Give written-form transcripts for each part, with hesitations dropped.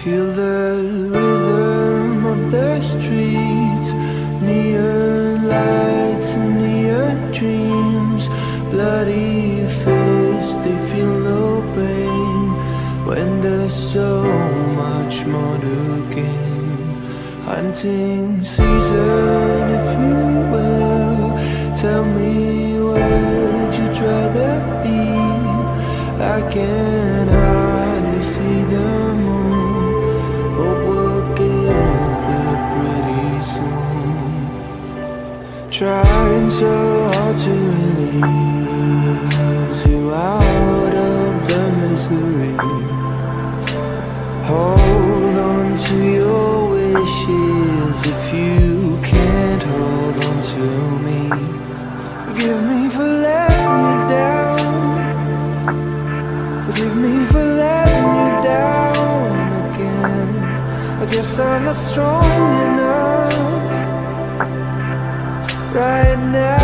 Feel the rhythm of the streets, neon lights and neon dreams. Bloody face, they feel no pain when there's so much more to gain. Hunting season, if you will, tell me where'd you rather be? I can hardly see the moon. Hope we'll get there pretty soon. Trying so hard to release you out of the misery. Hold on to your wishes if you can't hold on to me. Forgive me for letting you down. Forgive me for letting you down again. I guess I'm not strong enough right now.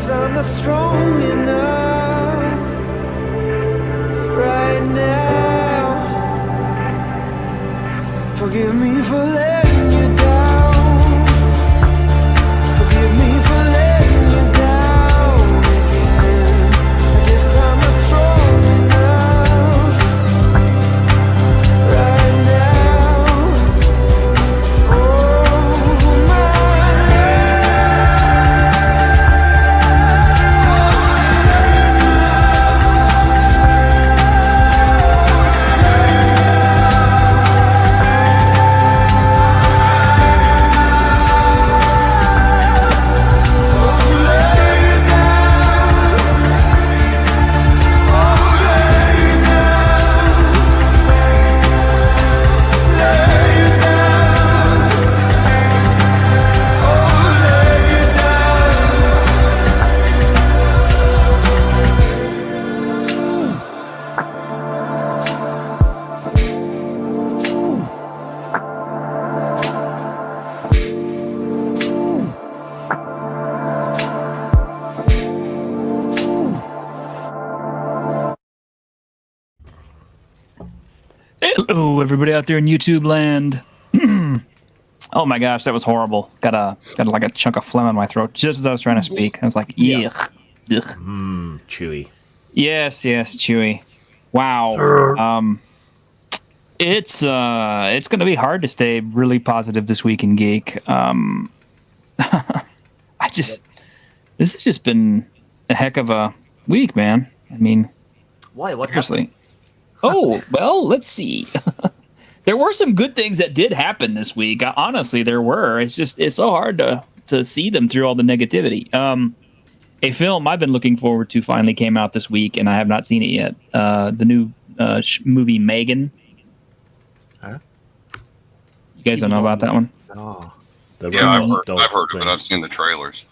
I'm not strong enough right now. Forgive me for letting you down. Forgive me for letting you down again. I guess I'm not strong enough right now. Oh my Hello, everybody out there in YouTube land. Oh my gosh, that was horrible. Got like a chunk of phlegm in my throat just as I was trying to speak. I was like, yuck. Chewy. Yes, Chewy. Wow. It's gonna be hard to stay really positive this week in Geek. This has just been a heck of a week, man. I mean, Why? What seriously. happened? Oh, well, let's see. There were some good things that did happen this week. Honestly, there were. It's so hard to see them through all the negativity. A film I've been looking forward to finally came out this week, and I have not seen it yet. The new movie Megan. Huh? You guys don't know about that one? Oh. Yeah, I've heard of it. I've seen the trailers.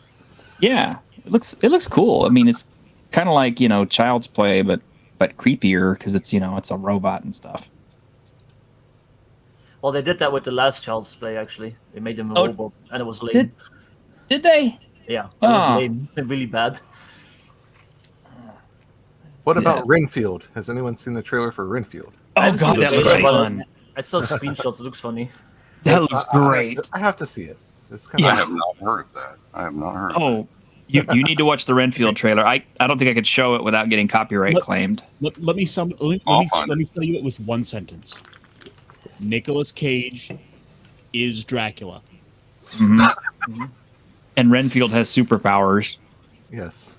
Yeah, it looks cool. I mean, it's kind of like, Child's Play, but creepier because it's a robot and stuff. Well, they did that with the last Child's Play, actually. They made him a robot, and it was lame. Did they? Yeah, it was lame. Really bad. What about Renfield? Has anyone seen the trailer for Renfield? Oh god, that looks fun. I saw screenshots. It looks funny. That looks great. I have to see it. It's I have not heard of that. I have not heard of that. You need to watch the Renfield trailer. I don't think I could show it without getting copyright claimed. Let me sell you it with one sentence. Nicolas Cage is Dracula. And Renfield has superpowers. Yes.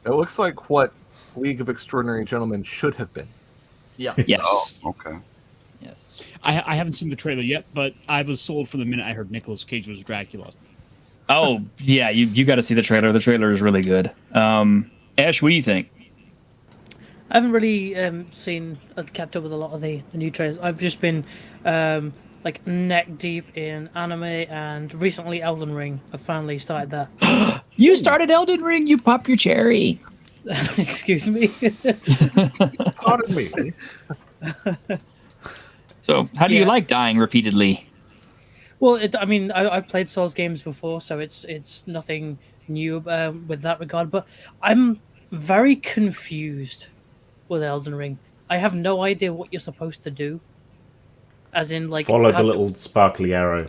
It looks like what League of Extraordinary Gentlemen should have been. Yeah. Yes. Oh, okay. Yes. I haven't seen the trailer yet, but I was sold from the minute I heard Nicolas Cage was Dracula. Oh yeah, you got to see the trailer. The trailer is really good. Ash, what do you think? I haven't really kept up with a lot of the new trailers. I've just been like neck deep in anime, and recently Elden Ring. I finally started that. You started Elden Ring. You pop your cherry. Excuse me. Pardon me. So, how do you like dying repeatedly? Well, I've played Souls games before, so it's nothing new with that regard. But I'm very confused with Elden Ring. I have no idea what you're supposed to do. As in, like, follow the little sparkly arrow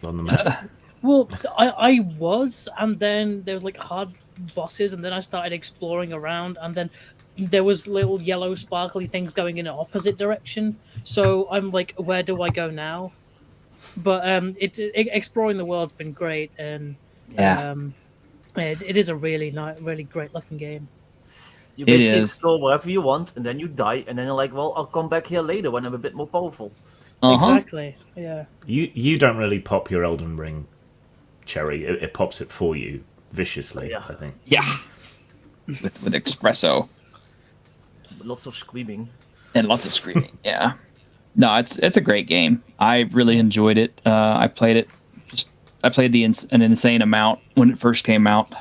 on the map. Well, I was, and then there was like hard bosses, and then I started exploring around, and then there was little yellow sparkly things going in the opposite direction. So I'm like, where do I go now? But exploring the world's been great, and it is a really really great looking game. You basically explore wherever you want, and then you die, and then you're like, well, I'll come back here later when I'm a bit more powerful. Exactly. Yeah. You don't really pop your Elden Ring cherry. It pops it for you viciously. I think. Yeah. With espresso. Lots of screaming. And lots of screaming. Yeah. No, it's a great game. I really enjoyed it. I played it. I played an insane amount when it first came out.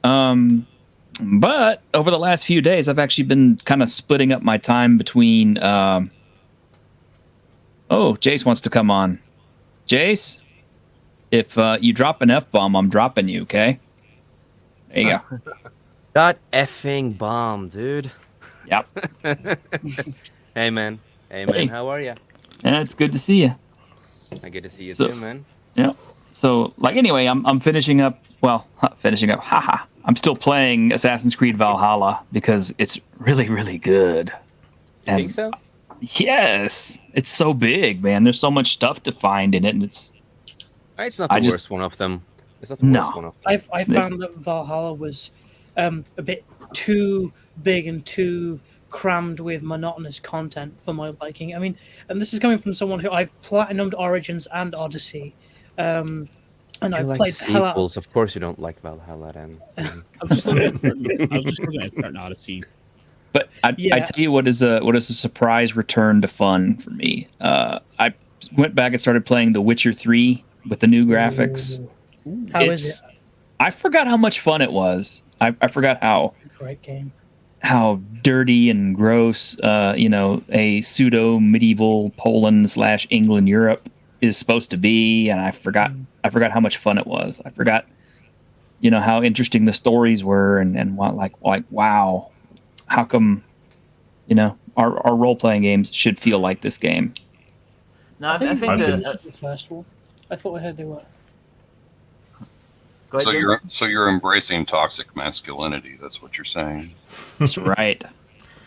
But over the last few days, I've actually been kind of splitting up my time between. Jace wants to come on. Jace, if you drop an F-bomb, I'm dropping you. Okay. There you go. That effing bomb, dude. Yep. Hey man. Hey, how are you? Yeah, it's good to see you. I get to see you too, man. Yeah. So, anyway, I'm finishing up. Well, finishing up. Haha. I'm still playing Assassin's Creed Valhalla because it's really, really good. You think so? Yes, it's so big, man. There's so much stuff to find in it, and it's not the worst one of them. It's not the worst one of them. I found that Valhalla was a bit too big and too crammed with monotonous content for my liking. I mean, and this is coming from someone who I've platinumed Origins and Odyssey, and I like played the hell out. sequels. Of course, you don't like Valhalla, then. I was just looking at starting Odyssey. But I tell you what is a surprise return to fun for me. I went back and started playing The Witcher 3 with the new graphics. How is it? I forgot how much fun it was. I forgot how Great game. How dirty and gross, a pseudo medieval Poland / England Europe is supposed to be, and I forgot how much fun it was. I forgot, how interesting the stories were, and what like wow. How come, our role-playing games should feel like this game? No, I think the first one. I thought I heard they were. So you're embracing toxic masculinity. That's what you're saying. That's right.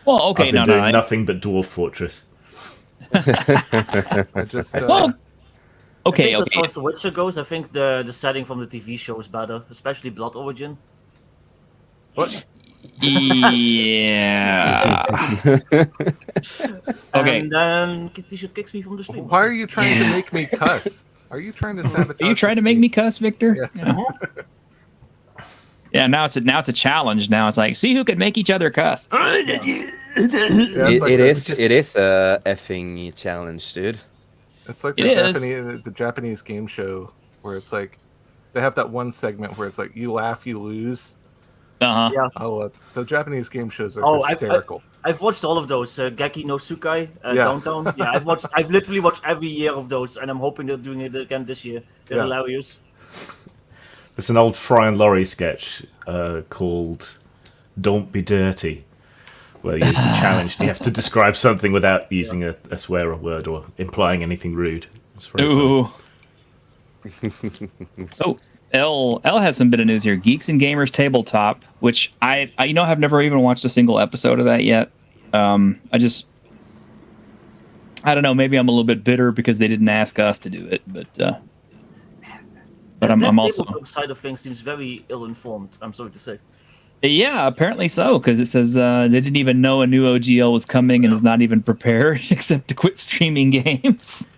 Well, okay, I've been doing nothing but Dwarf Fortress. I just. Okay. As far as The Witcher goes, I think the setting from the TV show is better, especially Blood Origin. What? Yeah. Okay. And then T-shirt kicks me from the stream. Why are you trying to make me cuss? Are you trying to sabotage? Are you trying to make me cuss, Victor? Yeah. Yeah. Now it's a challenge. Now it's like, see who can make each other cuss. It is a effing challenge, dude. It's like the Japanese game show where it's like they have that one segment where it's like you laugh, you lose. Yeah. Oh, the Japanese game shows are hysterical. I've watched all of those. Geki no Tsukai, Downtown. Yeah, I've literally watched every year of those, and I'm hoping they're doing it again this year. They're hilarious. There's an old Fry and Laurie sketch called "Don't Be Dirty," where you're challenged. You have to describe something without using a swear or word or implying anything rude. It's very funny. Oh, L has some bit of news here. Geeks and Gamers Tabletop, which I have never even watched a single episode of that yet. I don't know. Maybe I'm a little bit bitter because they didn't ask us to do it, but I'm also side of things seems very ill-informed. I'm sorry to say. Yeah, apparently so, because it says they didn't even know a new OGL was coming and is not even prepared except to quit streaming games.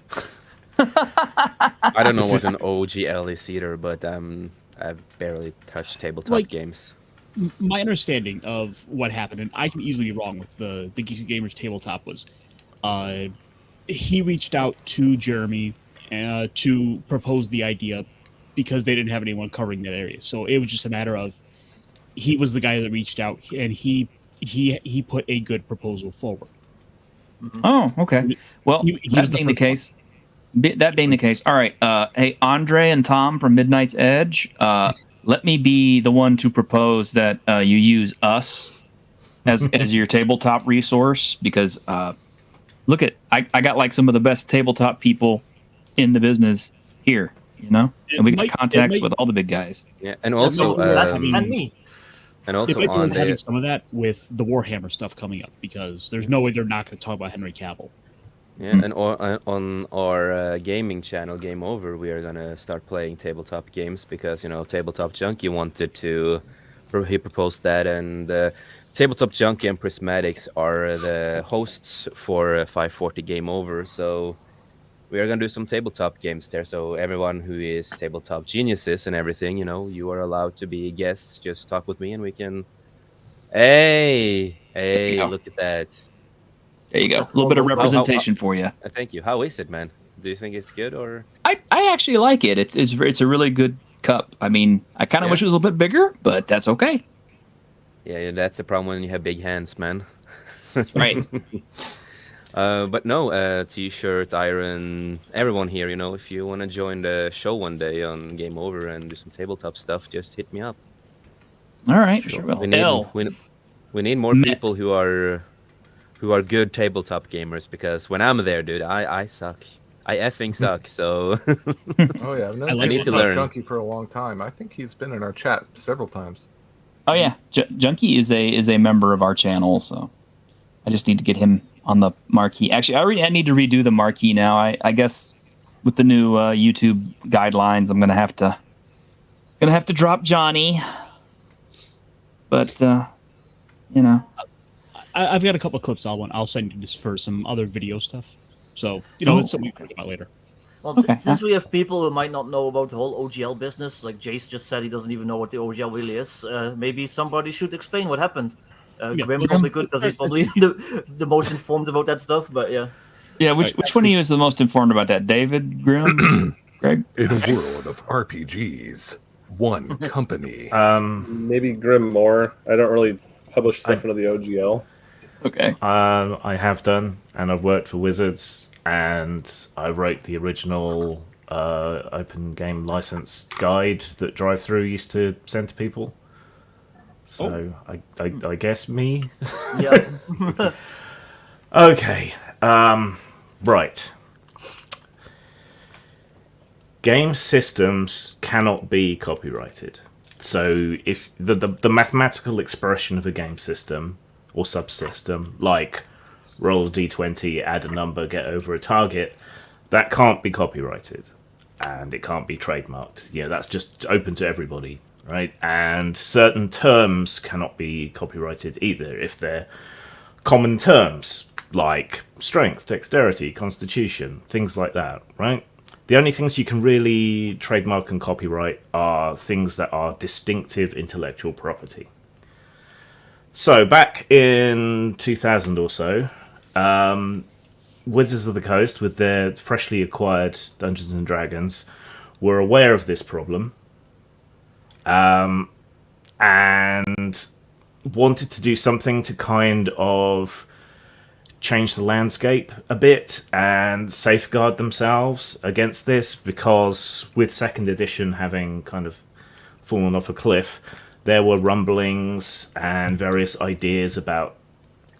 I don't know what an OGL is either, but I've barely touched tabletop games. My understanding of what happened, and I can easily be wrong with the Geeks and Gamers Tabletop, was he reached out to Jeremy to propose the idea because they didn't have anyone covering that area. So it was just a matter of he was the guy that reached out, and he put a good proposal forward. Oh, okay. Well, that being the case, all right. Hey, Andre and Tom from Midnight's Edge, let me be the one to propose that you use us as your tabletop resource, because look at I got like some of the best tabletop people in the business here, and we got contacts with all the big guys. Yeah, and also and me. And also on having some of that with the Warhammer stuff coming up, because there's no way they're not going to talk about Henry Cavill. Yeah, and on our gaming channel, Game Over, we are going to start playing tabletop games because, Tabletop Junkie wanted to... He proposed that, and Tabletop Junkie and Prismatics are the hosts for 540 Game Over, so we are going to do some tabletop games there. So everyone who is tabletop geniuses and everything, you are allowed to be guests. Just talk with me and we can... Hey, look at that. There you go. A little bit of representation for you. Thank you. How is it, man? Do you think it's good or? I actually like it. It's a really good cup. I mean, I kind of wish it was a little bit bigger, but that's okay. Yeah, that's the problem when you have big hands, man. Right. But no, T-shirt, Iron, everyone here, if you want to join the show one day on Game Over and do some tabletop stuff, just hit me up. All right, sure. We need more people who are good tabletop gamers, because when I'm there, dude, I suck. I effing suck. So. Oh yeah, I've known I need to learn. Junkie for a long time. I think he's been in our chat several times. Oh yeah, Junkie is a member of our channel, so I just need to get him on the marquee. Actually, I need to redo the marquee now. I guess with the new YouTube guidelines, I'm gonna have to drop Johnny. But I've got a couple of clips I'll send you just for some other video stuff. So it's something we can talk about later. Well, since we have people who might not know about the whole OGL business, like Jace just said, he doesn't even know what the OGL really is. Maybe somebody should explain what happened. Grim probably could, because he's probably the most informed about that stuff. But yeah. Yeah, which one of you is the most informed about that? David, Grim, Greg? In a world of RPGs, one company. Maybe Grim more. I don't really publish stuff into the OGL. Okay. I have done, and I've worked for Wizards, and I wrote the original open game license guide that Drive Through used to send to people. So I guess me. Yeah. Okay. Right. Game systems cannot be copyrighted. So if the mathematical expression of a game system or subsystem, like roll a d20, add a number, get over a target, that can't be copyrighted, and it can't be trademarked. That's just open to everybody, right? And certain terms cannot be copyrighted either if they're common terms, like strength, dexterity, constitution, things like that, right? The only things you can really trademark and copyright are things that are distinctive intellectual property. So back in 2000 or so, Wizards of the Coast, with their freshly acquired Dungeons and Dragons, were aware of this problem and wanted to do something to kind of change the landscape a bit and safeguard themselves against this, because with second edition having kind of fallen off a cliff, there were rumblings and various ideas about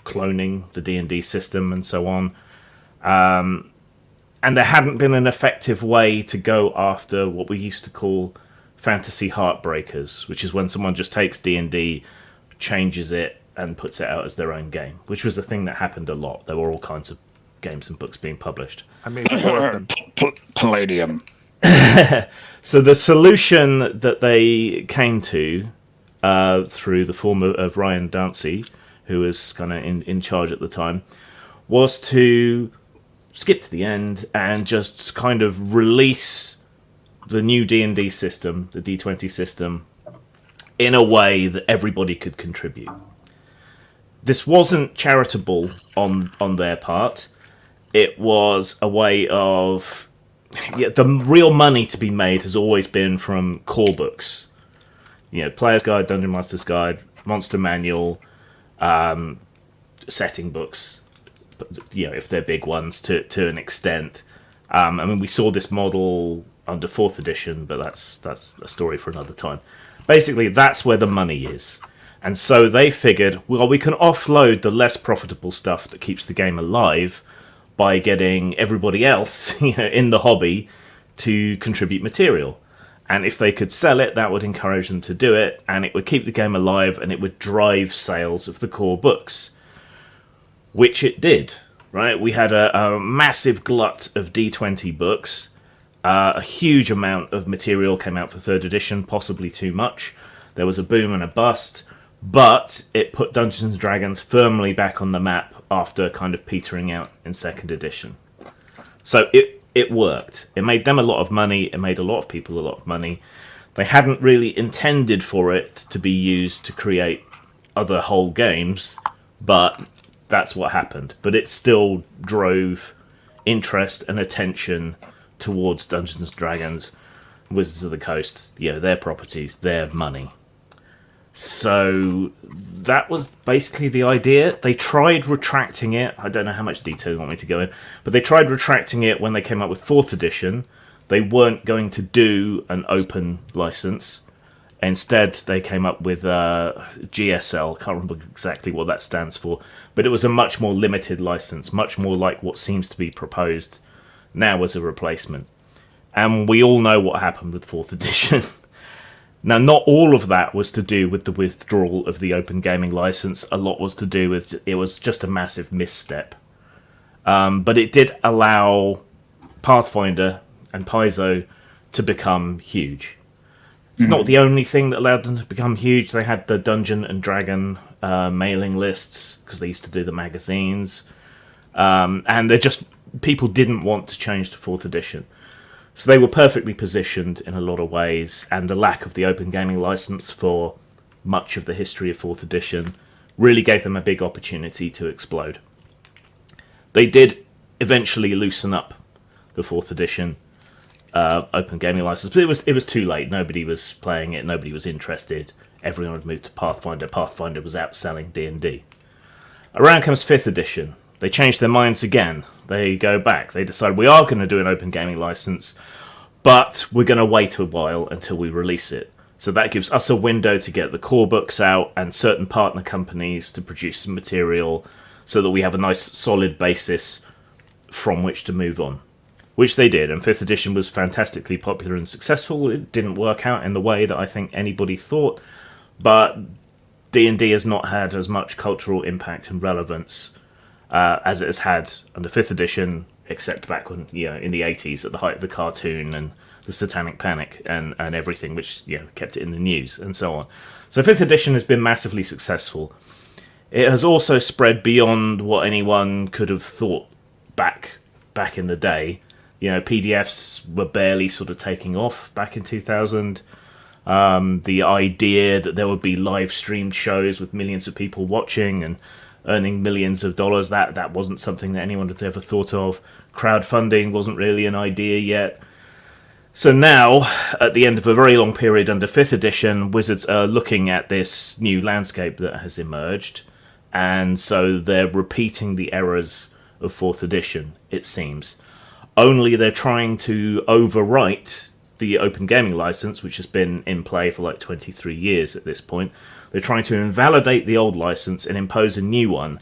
cloning the D&D system and so on. And there hadn't been an effective way to go after what we used to call fantasy heartbreakers, which is when someone just takes D&D, changes it, and puts it out as their own game, which was a thing that happened a lot. There were all kinds of games and books being published. I made 4 of them. Palladium. So the solution that they came to through the form of Ryan Dancy, who was kind of in charge at the time, was to skip to the end and just kind of release the new D&D system, the D20 system, in a way that everybody could contribute. This wasn't charitable on their part. It was a way of... Yeah, the real money to be made has always been from core books. You know, Player's Guide, Dungeon Master's Guide, Monster Manual, setting books, you know, if they're big ones to an extent. I mean, we saw this model under 4th edition, but that's a story for another time. Basically, that's where the money is. And so they figured, well, we can offload the less profitable stuff that keeps the game alive by getting everybody else in the hobby to contribute material. And if they could sell it, that would encourage them to do it, and it would keep the game alive, and it would drive sales of the core books. Which it did, right? We had a massive glut of D20 books. A huge amount of material came out for 3rd edition, possibly too much. There was a boom and a bust, but it put Dungeons & Dragons firmly back on the map after kind of petering out in 2nd edition. So it worked. It made them a lot of money. It made a lot of people a lot of money. They hadn't really intended for it to be used to create other whole games, but that's what happened. But it still drove interest and attention towards Dungeons & Dragons, Wizards of the Coast, you know, their properties, their money. So that was basically the idea. They tried retracting it. I don't know how much detail you want me to go in, but they tried retracting it when they came up with 4th edition. They weren't going to do an open license. Instead, they came up with GSL. Can't remember exactly what that stands for, but it was a much more limited license, much more like what seems to be proposed now as a replacement. And we all know what happened with 4th edition. Now, not all of that was to do with the withdrawal of the open gaming license. A lot was to do with it was just a massive misstep. But it did allow Pathfinder and Paizo to become huge. It's not the only thing that allowed them to become huge. They had the Dungeon and Dragon mailing lists because they used to do the magazines. And they just people didn't want to change to 4th edition. So they were perfectly positioned in a lot of ways, and the lack of the open gaming license for much of the history of 4th edition really gave them a big opportunity to explode. They did eventually loosen up the 4th edition open gaming license, but it was too late. Nobody was playing it, nobody was interested. Everyone had moved to Pathfinder. Pathfinder was outselling D&D. Around comes 5th edition. They change their minds again. They go back. They decide we are going to do an open gaming license, but we're going to wait a while until we release it. So that gives us a window to get the core books out and certain partner companies to produce some material so that we have a nice solid basis from which to move on. Which they did, and 5th edition was fantastically popular and successful. It didn't work out in the way that I think anybody thought, but D&D has not had as much cultural impact and relevance as it has had under 5th edition, except back when, in the 80s at the height of the cartoon and the Satanic Panic and everything, which kept it in the news and so on. So 5th edition has been massively successful. It has also spread beyond what anyone could have thought back in the day. PDFs were barely sort of taking off back in 2000. The idea that there would be live streamed shows with millions of people watching and earning millions of dollars, that wasn't something that anyone had ever thought of. Crowdfunding wasn't really an idea yet. So now, at the end of a very long period under 5th edition, Wizards are looking at this new landscape that has emerged, and so they're repeating the errors of 4th edition, it seems. Only they're trying to overwrite the open gaming license, which has been in play for like 23 years at this point. They're trying to invalidate the old license and impose a new one.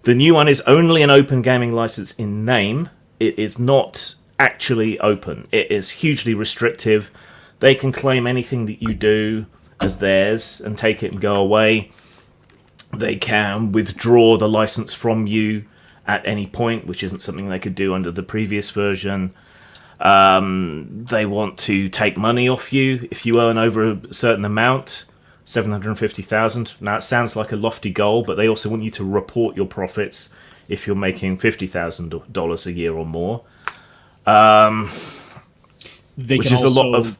The new one is only an open gaming license in name. It is not actually open. It is hugely restrictive. They can claim anything that you do as theirs and take it and go away. They can withdraw the license from you at any point, which isn't something they could do under the previous version. They want to take money off you if you earn over a certain amount, 750,000. Now, it sounds like a lofty goal, but they also want you to report your profits if you're making $50,000 a year or more. Which is a lot of...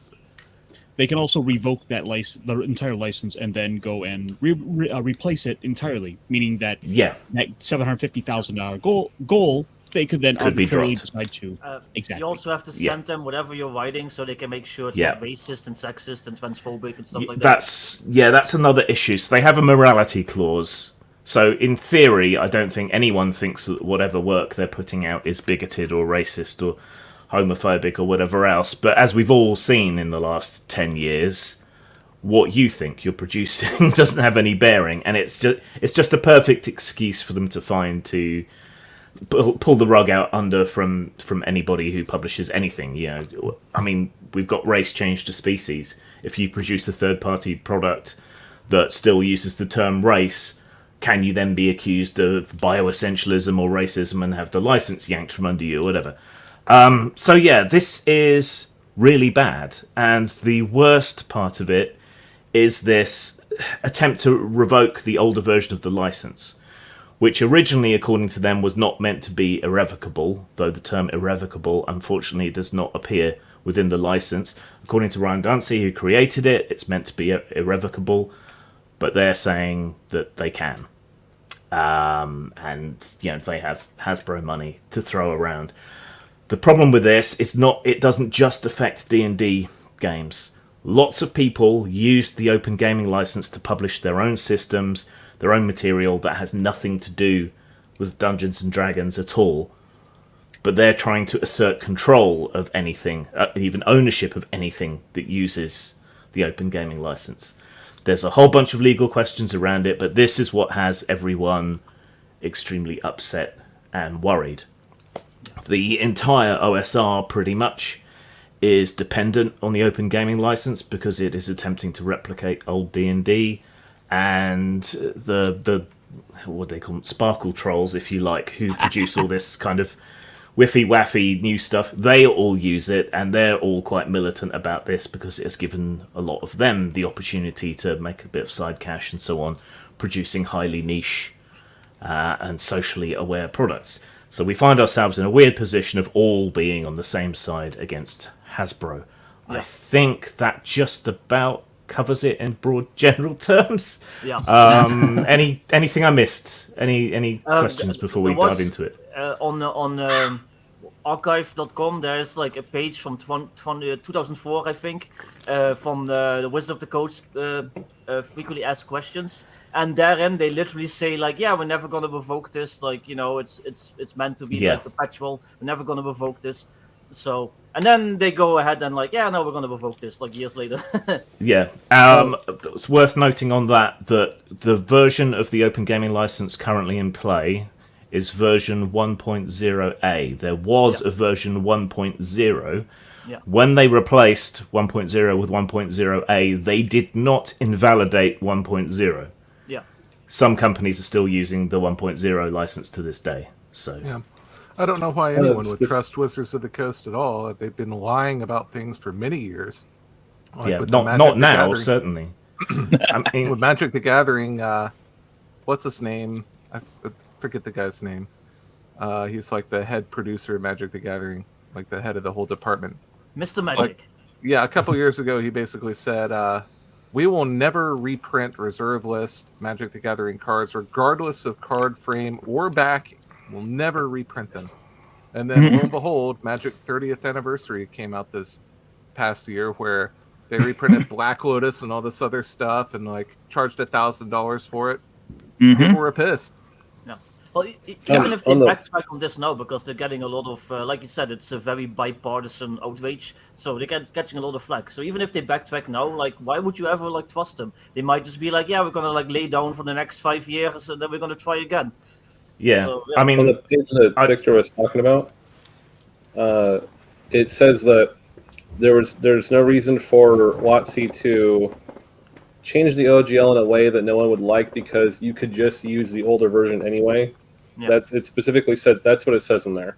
They can also revoke that the entire license, and then go and replace it entirely. Meaning that that $750,000 goal, they could then arbitrarily decide to. Exactly. You also have to send them whatever you're writing, so they can make sure it's not racist and sexist and transphobic and stuff like that. That's another issue. So they have a morality clause. So in theory, I don't think anyone thinks that whatever work they're putting out is bigoted or racist or homophobic or whatever else, but as we've all seen in the last 10 years, what you think you're producing doesn't have any bearing, and it's just a perfect excuse for them to find to pull the rug out under from anybody who publishes anything. I mean, we've got race change to species. If you produce a third-party product that still uses the term race, can you then be accused of bioessentialism or racism and have the license yanked from under you or whatever? This is really bad, and the worst part of it is this attempt to revoke the older version of the license, which originally, according to them, was not meant to be irrevocable, though the term irrevocable, unfortunately, does not appear within the license. According to Ryan Dancy, who created it, it's meant to be irrevocable, but they're saying that they can. And they have Hasbro money to throw around. The problem with this is it doesn't just affect D&D games. Lots of people use the Open Gaming License to publish their own systems, their own material that has nothing to do with Dungeons and Dragons at all. But they're trying to assert control of anything, even ownership of anything that uses the Open Gaming License. There's a whole bunch of legal questions around it, but this is what has everyone extremely upset and worried. The entire OSR pretty much is dependent on the Open Gaming License because it is attempting to replicate old D&D, and the what they call them, sparkle trolls, if you like, who produce all this kind of whiffy-waffy new stuff. They all use it, and they're all quite militant about this because it has given a lot of them the opportunity to make a bit of side cash and so on, producing highly niche and socially aware products. So we find ourselves in a weird position of all being on the same side against Hasbro. Yeah. I think that just about covers it in broad general terms. Yeah. Anything I missed? Any questions before we dive into it? On archive.com, there's like a page from 2004, I think, from the Wizard of the Coast frequently asked questions, and therein they literally say like, yeah, we're never gonna revoke this, like, it's meant to be like perpetual, we're never gonna revoke this. So, and then they go ahead and like, yeah, no, we're gonna revoke this like years later. Yeah. It's worth noting on that the version of the Open Gaming License currently in play is version 1.0a. There was a version 1.0. Yeah. When they replaced 1.0 with 1.0a, they did not invalidate 1.0. Yeah. Some companies are still using the 1.0 license to this day. So yeah. I don't know why anyone would trust Wizards of the Coast at all. They've been lying about things for many years. Like not now, certainly. I mean, with Magic the Gathering, what's his name? I forget the guy's name. He's like the head producer of Magic the Gathering, like the head of the whole department. Mr. Magic. A couple years ago, he basically said, we will never reprint reserve list Magic the Gathering cards, regardless of card frame or back. We'll never reprint them. And then, lo and behold, Magic 30th Anniversary came out this past year, where they reprinted Black Lotus and all this other stuff, and like charged $1,000 for it. People were pissed. Yeah. Well, even if they backtrack on this now, because they're getting a lot of, like you said, it's a very bipartisan outrage, so they're catching a lot of flack. So even if they backtrack now, like, why would you ever like trust them? They might just be like, yeah, we're gonna like lay down for the next 5 years, and then we're gonna try again. Yeah, so, I mean, on the page that Victor was talking about, it says that there's no reason for WOTC to change the OGL in a way that no one would like, because you could just use the older version anyway. Yeah. It specifically says that's what it says in there.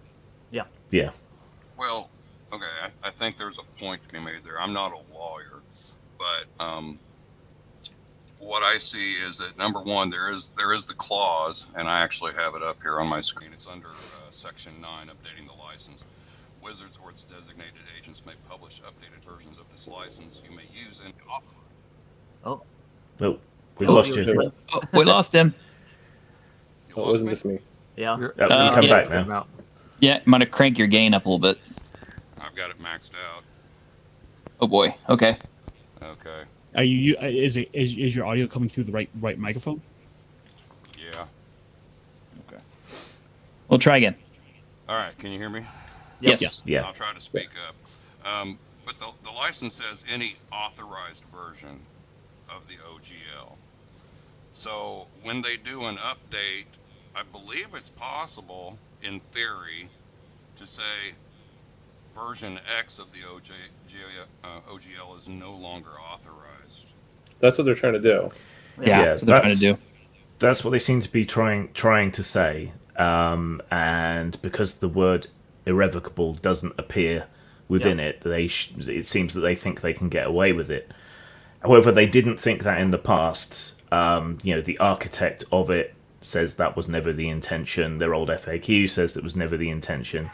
Yeah. Well, okay, I think there's a point to be made there. I'm not a lawyer, but what I see is that number one, there is the clause, and I actually have it up here on my screen. It's under Section 9, updating the license. Wizards or its designated agents may publish updated versions of this license. You may use and Oh, Well, we lost you- you. Oh, we lost him. You It lost wasn't me? just me. yeah. You can come yeah. back now. Yeah, might have crank your gain up a little bit. I've got it maxed out. Oh boy. Okay. Okay. Are you is your audio coming through the right microphone? Yeah. We'll try again. All right. Can you hear me? Yes. Yeah. I'll try to speak up. But the license says any authorized version of the OGL. So when they do an update, I believe it's possible, in theory, to say version X of the OGL is no longer authorized. That's what they're trying to do. Yeah. That's what they're trying to do. That's what they seem to be trying to say. And because the word irrevocable doesn't appear within it, it seems that they think they can get away with it. However, they didn't think that in the past. The architect of it says that was never the intention. Their old FAQ says that was never the intention.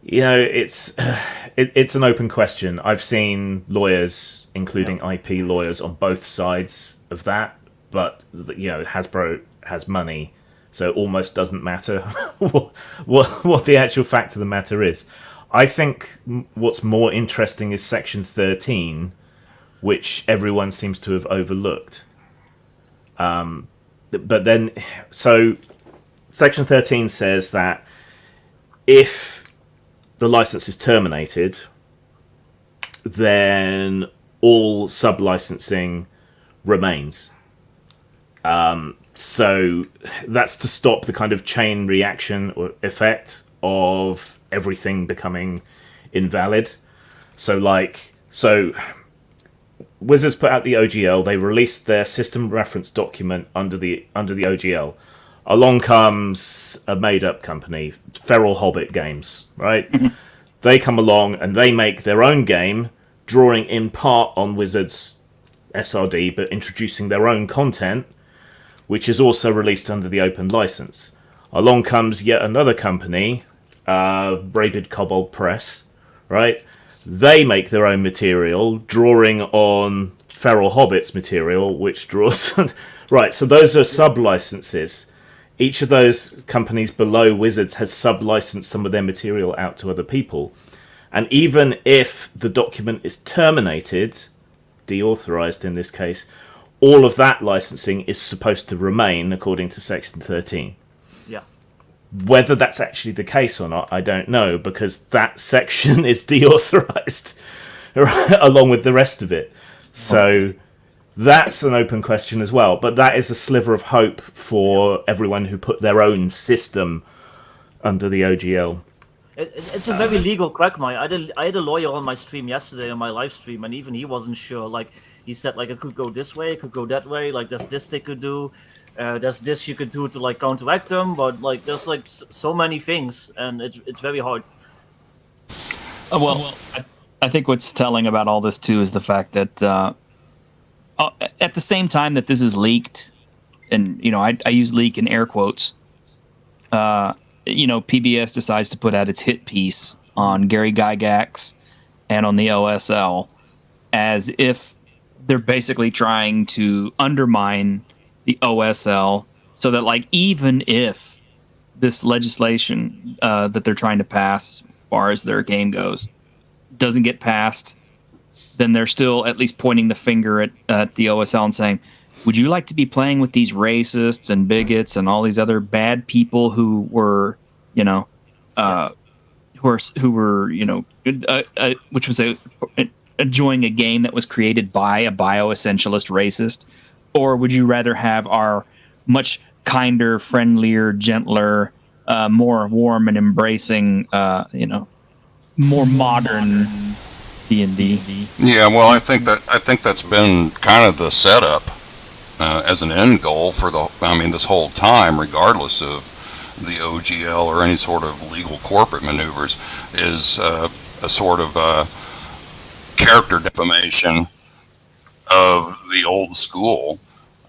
It's an open question. I've seen lawyers, including IP lawyers, on both sides of that, but Hasbro has money, so it almost doesn't matter what the actual fact of the matter is. I think what's more interesting is Section 13, which everyone seems to have overlooked. But then, so Section 13 says that if the license is terminated, then all sub-licensing remains. So that's to stop the kind of chain reaction or effect of everything becoming invalid. So Wizards put out the OGL. They released their system reference document under the OGL. Along comes a made-up company, Feral Hobbit Games, right? Mm-hmm. They come along and they make their own game, drawing in part on Wizards' SRD, but introducing their own content, which is also released under the open license. Along comes yet another company, Rabid Kobold Press, right? They make their own material, drawing on Feral Hobbit's material, which draws... right, so those are sub-licenses. Each of those companies below Wizards has sub-licensed some of their material out to other people. And even if the document is terminated, deauthorized in this case, all of that licensing is supposed to remain according to Section 13. Yeah. Whether that's actually the case or not, I don't know, because that section is deauthorized along with the rest of it. So that's an open question as well. But that is a sliver of hope for everyone who put their own system under the OGL. It's a very legal quagmire. I had a lawyer on my stream yesterday, on my live stream, and even he wasn't sure. Like, he said, like, it could go this way, it could go that way. Like, there's this they could do. There's this you could do to, like, counteract them. But, like, there's, like, so many things, and it's very hard. I think what's telling about all this, too, is the fact that at the same time that this is leaked, and, I use leak in air quotes, PBS decides to put out its hit piece on Gary Gygax and on the OSL as if they're basically trying to undermine the OSL so that, like, even if this legislation that they're trying to pass as far as their game goes doesn't get passed, then they're still at least pointing the finger at the OSL and saying, would you like to be playing with these racists and bigots and all these other bad people who were, which was enjoying a game that was created by a bioessentialist racist? Or would you rather have our much kinder, friendlier, gentler, more warm and embracing, more modern D&D. Yeah, well, I think that's been kind of the setup as an end goal for this whole time, regardless of the OGL or any sort of legal corporate maneuvers, is a sort of character defamation of the old school.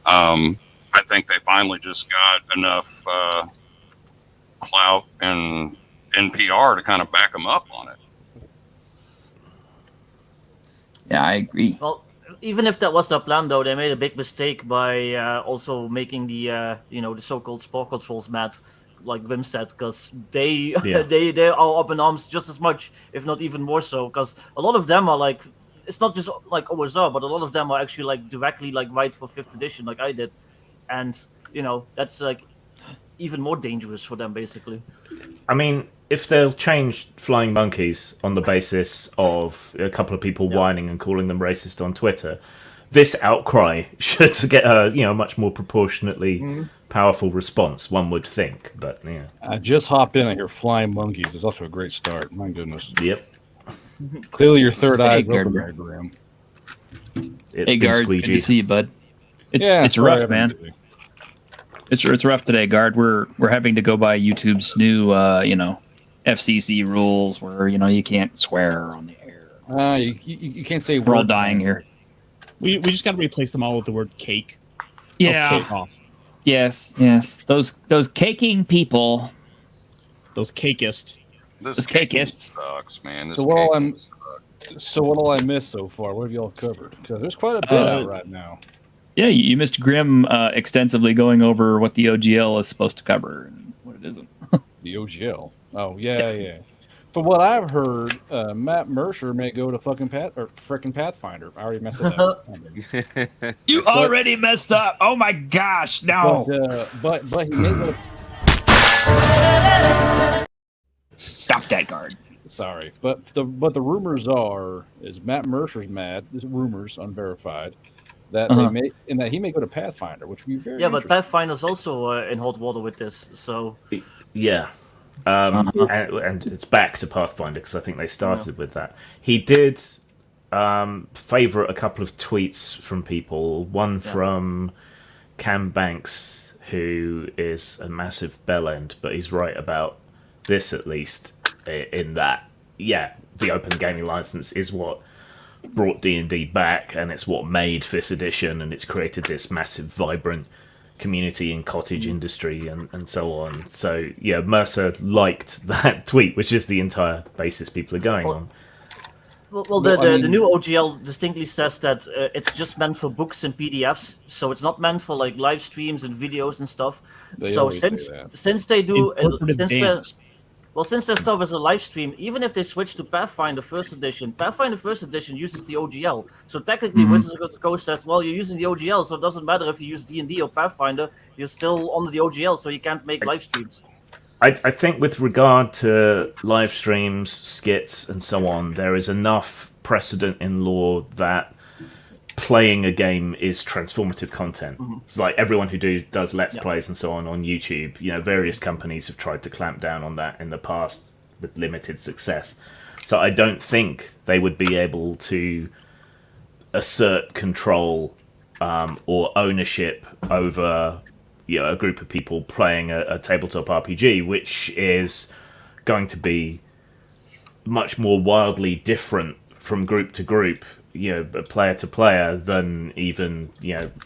I think they finally just got enough clout and NPR to kind of back them up on it. Yeah, I agree. Well, even if that was their plan, though, they made a big mistake by also making the the so-called sport controls mad, like Wim said, because they they are up in arms just as much, if not even more so, because a lot of them are like, it's not just like OSR, but a lot of them are actually like directly like right for 5th edition, like I did, and that's like even more dangerous for them, basically. I mean, if they'll change flying monkeys on the basis of a couple of people whining and calling them racist on Twitter, this outcry should get a much more proportionately powerful response, one would think. But yeah, I just hop in. I hear flying monkeys. It's off to a great start. My goodness. Yep. Clearly, your third eye is Hey, open Gardner. there, Graham. Hey, Guard, good to see you, bud. It's sorry, rough, man. It's rough today, Guard. We're having to go by YouTube's new FCC rules where you can't swear on the air. You can't say We're all word dying count. here. We just got to replace them all with the word cake. Yeah. Oh, cake off. Yes. Those caking people. Those cakists. This Those cakists. sucks, man. This So what cake sucks. So what all I missed so far? What have y'all covered? Because there's quite a bit out right now. Yeah, you missed Grim extensively going over what the OGL is supposed to cover and what it isn't. The OGL. Oh yeah. From what I've heard, Matt Mercer may go to frickin' Pathfinder. I already messed it up. You already messed up. Oh my gosh, no. But he may go to... Stop that, Guard. Sorry, but the rumors is Matt Mercer's mad. This rumors unverified that that he may go to Pathfinder, which would be very But Pathfinder's also in hot water with this, so yeah. And it's back to Pathfinder because I think they started with that. He did favorite a couple of tweets from people. One from Cam Banks, who is a massive bellend, but he's right about this at least. In that, the open gaming license is what brought D&D back, and it's what made 5th edition, and it's created this massive, vibrant community and cottage industry and so on. So Mercer liked that tweet, which is the entire basis people are going on. Well, the new OGL distinctly says that it's just meant for books and PDFs, so it's not meant for like live streams and videos and stuff. So since they do since their stuff is a live stream, even if they switch to Pathfinder First Edition uses the OGL. So technically, Wizards of the Coast says, well, you're using the OGL, so it doesn't matter if you use D&D or Pathfinder, you're still under the OGL, so you can't make live streams. I think with regard to live streams, skits, and so on, there is enough precedent in law that playing a game is transformative content. It's like everyone who does Let's Plays and so on YouTube, various companies have tried to clamp down on that in the past with limited success. So I don't think they would be able to assert control or ownership over a group of people playing a tabletop RPG, which is going to be much more wildly different from group to group, player to player, than even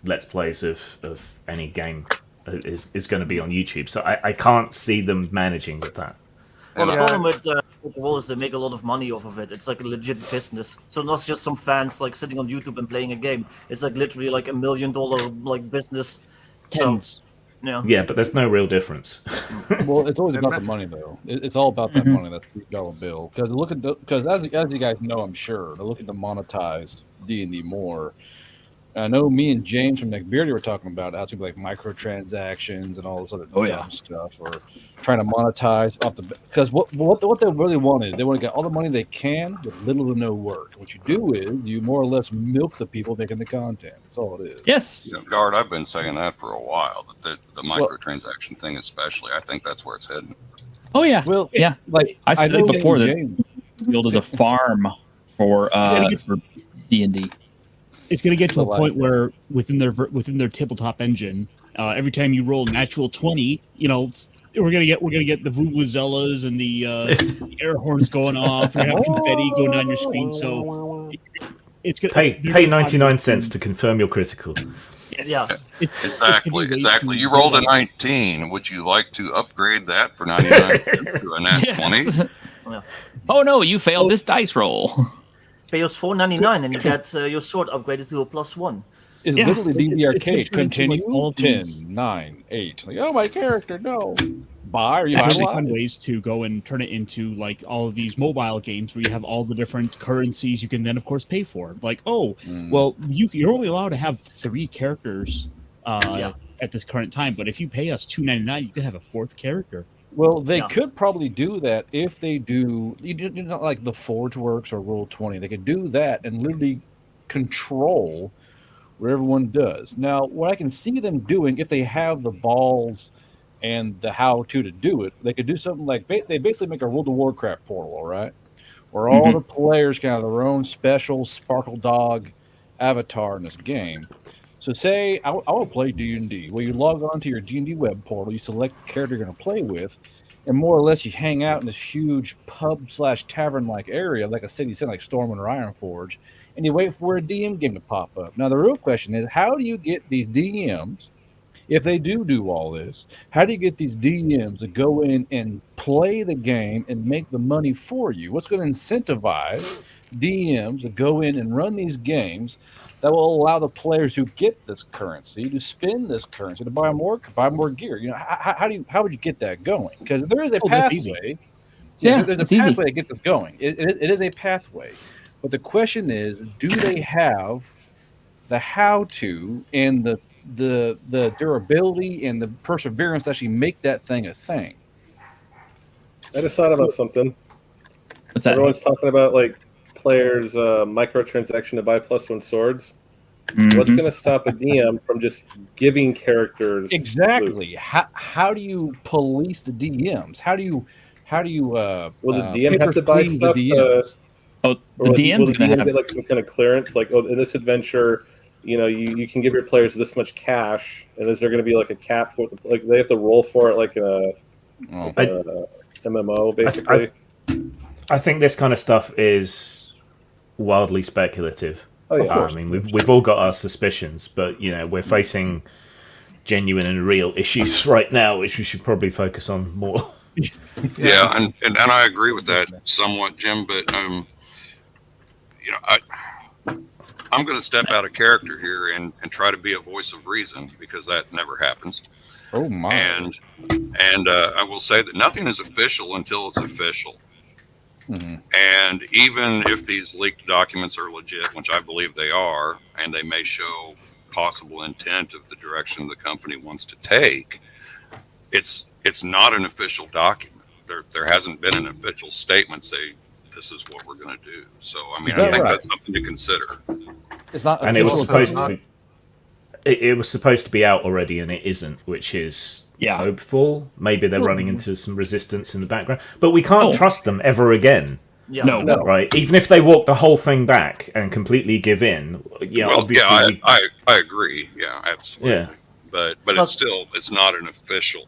Let's Plays of any game is going to be on YouTube. So I can't see them managing with that. Well, the problem with the wall is they make a lot of money off of it. It's like a legit business. So not just some fans like sitting on YouTube and playing a game. It's like literally like $1 million like business. Tens. Yeah, but there's no real difference. Well, it's always about the money, though. It's all about that money, that $3 bill. Because as you guys know, I'm sure they're looking to monetize D&D more. And I know me and James from McBeardy were talking about how to be like microtransactions and all this other dumb stuff, or trying to monetize off the. Because what they really want is they want to get all the money they can with little to no work. What you do is you more or less milk the people making the content. That's all it is. Yes, Guard. I've been saying that for a while. That the microtransaction thing, especially, I think that's where it's heading. Oh yeah. Well, yeah. Like I said know it before that. James, build as a farm for D&D. It's going to get to a point where within their tabletop engine, every time you roll a natural 20, we're gonna get the vuvuzelas and the air horns going off. We're gonna have confetti going down your screen. So it's gonna pay 99 cents to confirm you're critical. Yes. Yeah. Exactly. You rolled a 19. Would you like to upgrade that for 99 cents to a nat 20? Yeah. Oh no, you failed this dice roll. Pay us $4.99 and you get your sword upgraded to a +1. It's literally the arcade. it's gonna Continue. like all 10, these- 9, 8. Like, oh, my character, no. Buy or you buy There's live. fun ways to go and turn it into like all of these mobile games where you have all the different currencies you can then of course pay for. Like, well, you're only allowed to have 3 characters at this current time, but if you pay us $2.99, you can have a 4th character. Well, they could probably do that if they do, like the Forge Works or Roll20. They could do that and literally control where everyone does. Now, what I can see them doing, if they have the balls and the how-to do it, they could do something like they basically make a World of Warcraft portal, all right, where all the players can have their own special Sparkle Dog avatar in this game. So say I want to play D&D. Well, you log on to your D&D web portal, you select the character you're going to play with, and more or less you hang out in this huge pub/tavern-like area, like a city center, like Stormwind or Ironforge, and you wait for a DM game to pop up. Now, the real question is, how do you get these DMs, if they do all this, how do you get these DMs to go in and play the game and make the money for you? What's going to incentivize DMs to go in and run these games that will allow the players who get this currency to spend this currency to buy more gear? How would you get that going? Because there is a pathway. There's a pathway to get this going. It is a pathway, but the question is, do they have the how-to and the durability and the perseverance to actually make that thing a thing? I just thought about something. What's that? Everyone's talking about like players microtransaction to buy +1 swords. What's going to stop a DM from just giving characters exactly loot? How do you police the DMs? How do you will the DM have to buy stuff? The will DM's the gonna DM have get like some kind of clearance? Like, in this adventure, you can give your players this much cash, and is there going to be like a cap for it? Like, they have to roll for it like a MMO, basically. I think this kind of stuff is wildly speculative. Oh, yeah. I mean, we've all got our suspicions, but we're facing genuine and real issues right now, which we should probably focus on more. Yeah, and I agree with that somewhat, Jim. But I'm going to step out of character here and try to be a voice of reason, because that never happens. Oh my! And I will say that nothing is official until it's official. Mm-hmm. And even if these leaked documents are legit, which I believe they are, and they may show possible intent of the direction the company wants to take, it's not an official document. There hasn't been an official statement say this is what we're going to do. So I mean, I think that's something to consider. It's not, and it was supposed to be. It was supposed to be out already, and it isn't, which is hopeful. Maybe they're running into some resistance in the background, but we can't trust them ever again. Yeah. No, right? Even if they walk the whole thing back and completely give in, obviously. I agree. Yeah, absolutely. Yeah. But it's not an official.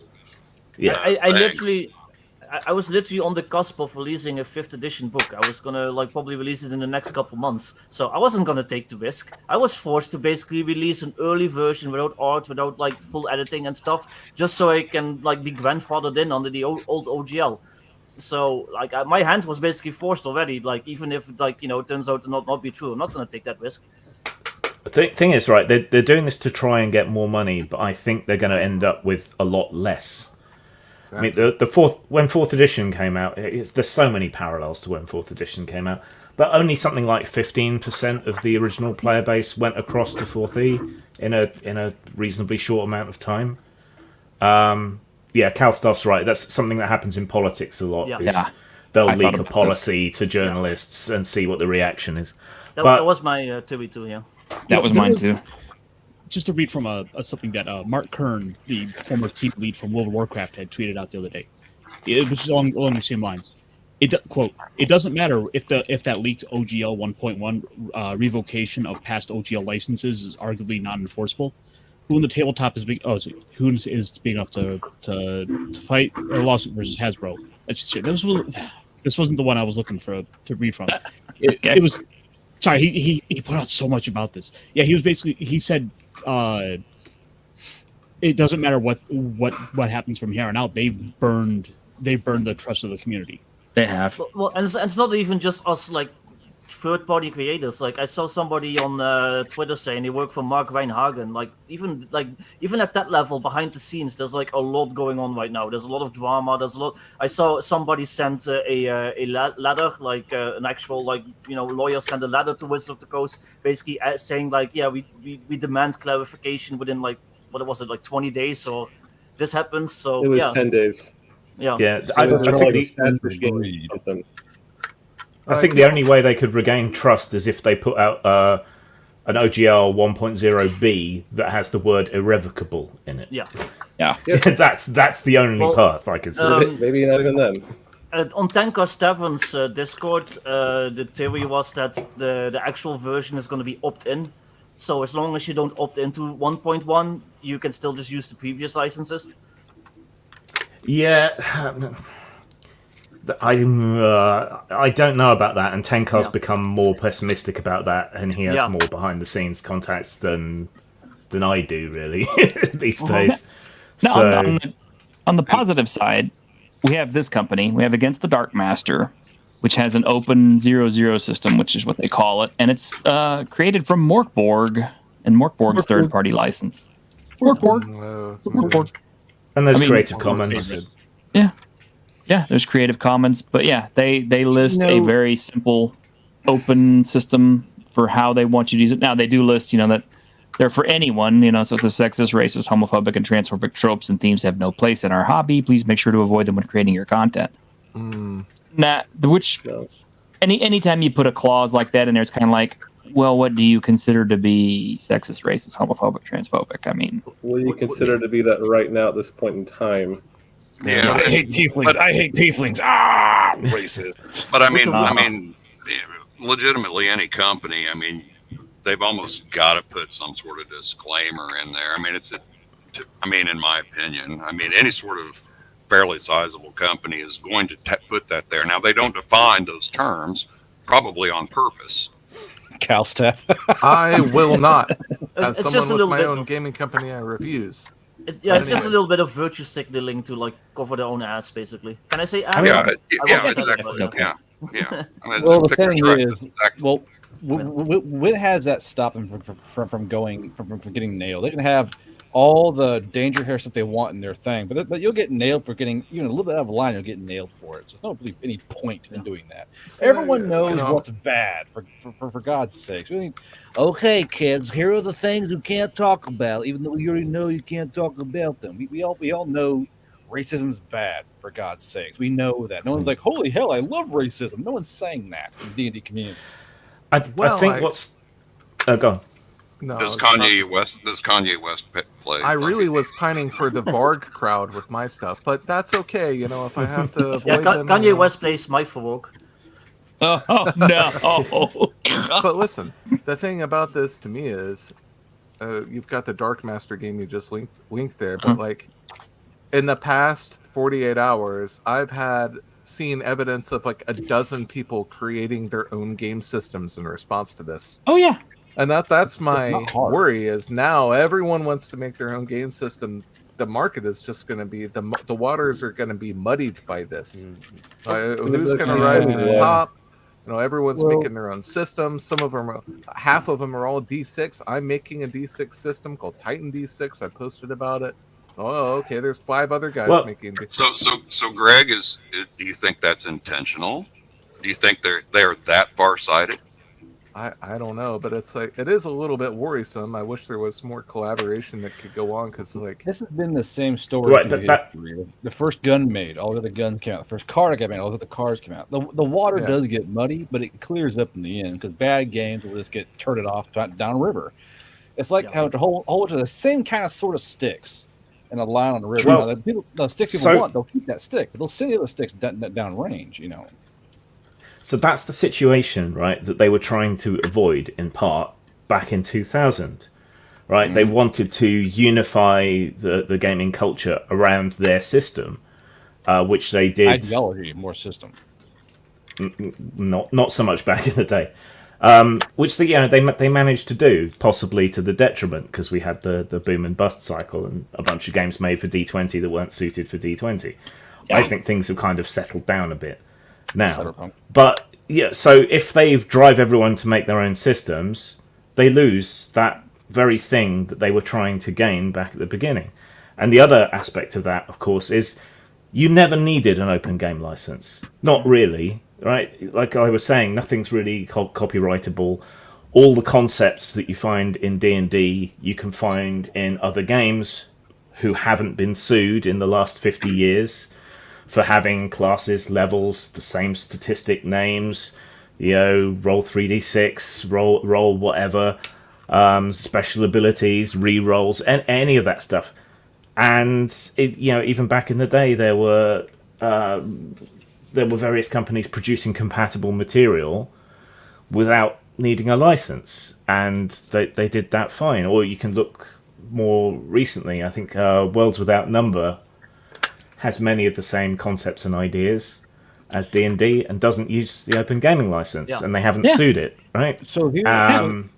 Yeah, I was literally on the cusp of releasing a 5th edition book. I was gonna probably release it in the next couple months. So I wasn't gonna take the risk. I was forced to basically release an early version without art, without full editing and stuff, just so I can be grandfathered in under the old OGL. So my hands was basically forced already. Even if it turns out to not be true, I'm not gonna take that risk. The thing is, right? They're doing this to try and get more money, but I think they're going to end up with a lot less. I mean, when 4th edition came out, there's so many parallels to when 4th edition came out, but only something like 15% of the original player base went across to 4th E in a reasonably short amount of time. Cal Stuff's right. That's something that happens in politics a lot. Yeah. They'll leak a policy to journalists and see what the reaction is. That was my theory too. Yeah. That was mine too. Just to read from something that Mark Kern, the former team lead from World of Warcraft, had tweeted out the other day. It was along the same lines. quote, it doesn't matter if that leaked OGL 1.1 revocation of past OGL licenses is arguably not enforceable. Who in the tabletop is big? Who is big enough to fight a lawsuit versus Hasbro? This wasn't the one I was looking to read from. It was. Sorry, he put out so much about this. Yeah, he said it doesn't matter what happens from here on out. They've burned the trust of the community. They have. Well, and it's not even just us, like, third-party creators. Like, I saw somebody on Twitter saying they work for Mark Weinhagen. Even at that level, behind the scenes, there's like a lot going on right now. There's a lot of drama. There's a lot. I saw somebody sent a letter, like an actual, like, lawyer sent a letter to Wizards of the Coast, basically saying like, yeah, we demand clarification within, like, what was it, like 20 days or this happens. So it was 10 days. Yeah. I think the only way they could regain trust is if they put out an OGL 1.0b that has the word irrevocable in it. Yeah. That's the only path I can see. Maybe not even then. On Tankers Tavern's Discord, the theory was that the actual version is going to be opt-in. So as long as you don't opt into 1.1, you can still just use the previous licenses. Yeah, I don't know about that, and Tenkar's become more pessimistic about that, and he has more behind the scenes contacts than I do really these days. Now, on the positive side, we have this company. We have Against the Dark Master, which has an open 0.0 system, which is what they call it, and it's created from Morkborg and Morkborg's third-party license. Morkborg. And there's Creative Commons. Yeah, there's Creative Commons, but yeah, they list a very simple open system for how they want you to use it. Now they do list, that they're for anyone, so it's a sexist, racist, homophobic, and transphobic tropes and themes have no place in our hobby. Please make sure to avoid them when creating your content. Anytime you put a clause like that in there, it's kind of like, well, what do you consider to be sexist, racist, homophobic, transphobic? I mean, what do you consider to be that right now at this point in time? Yeah, I hate tieflings. I hate tieflings. Racist. But I mean, legitimately, any company, they've almost got to put some sort of disclaimer in there. In my opinion, any sort of fairly sizable company is going to put that there. Now, they don't define those terms, probably on purpose. Calstaff. I will not. As It's someone just a with little my bit own of- gaming company, I refuse. It's just a little bit of virtue signaling to like cover their own ass, basically. Can I say ass? Exactly. Yeah. Well, the thing is, what has that stop them from getting nailed? They can have all the danger hair stuff they want in their thing, but you'll get nailed for getting a little bit out of line. You'll get nailed for it. So there's not really any point in doing that. Everyone knows what's bad. For God's sakes. Okay, kids, here are the things you can't talk about, even though you already know you can't talk about them. We all know racism's bad. For God's sakes, we know that. No one's like, holy hell, I love racism. No one's saying that in the D&D community. I think what's go on. No, does Kanye West play? I really was pining for the Varg crowd with my stuff, but that's okay. If I have to avoid them. Kanye West plays my Varg. Oh no! But listen, the thing about this to me is, you've got the Dark Master game you just linked there, but like in the past 48 hours, I've seen evidence of like a dozen people creating their own game systems in response to this. Oh yeah. And that's my worry is now everyone wants to make their own game system. The market is just going to be the waters are going to be muddied by this. Who's going to rise to the top? Everyone's making their own systems. Half of them are all D6. I'm making a D6 system called Titan D6. I posted about it. Oh, okay. There's 5 other guys making D6. So Greg, do you think that's intentional? Do you think they're that far-sighted? I don't know, but it's like it is a little bit worrisome. I wish there was more collaboration that could go on because like this has been the same story. Right, the first gun made, all the other guns came out. The first car got made, all the other cars came out. The water does get muddy, but it clears up in the end because bad games will just get turned off downriver. It's like how a whole bunch of the same kind of sort of sticks in a line on the river. The sticks people want, they'll keep that stick, but they'll send the other sticks down range. So that's the situation, right, that they were trying to avoid in part back in 2000, right? They wanted to unify the gaming culture around their system, which they did. Ideology, more system. Not so much back in the day. Which they managed to do, possibly to the detriment, because we had the boom and bust cycle and a bunch of games made for D20 that weren't suited for D20. Yeah. I think things have kind of settled down a bit now. Cyberpunk. But yeah, so if they drive everyone to make their own systems, they lose that very thing that they were trying to gain back at the beginning. And the other aspect of that, of course, is you never needed an open game license. Not really. Right, like I was saying, nothing's really copyrightable. All the concepts that you find in D&D, you can find in other games who haven't been sued in the last 50 years for having classes, levels, the same statistic names, roll 3d6, roll whatever, special abilities, re-rolls, and any of that stuff. And even back in the day, there were various companies producing compatible material without needing a license, and they did that fine. Or you can look more recently. I think Worlds Without Number has many of the same concepts and ideas as D&D and doesn't use the open gaming license, and they haven't sued it, right? So here, and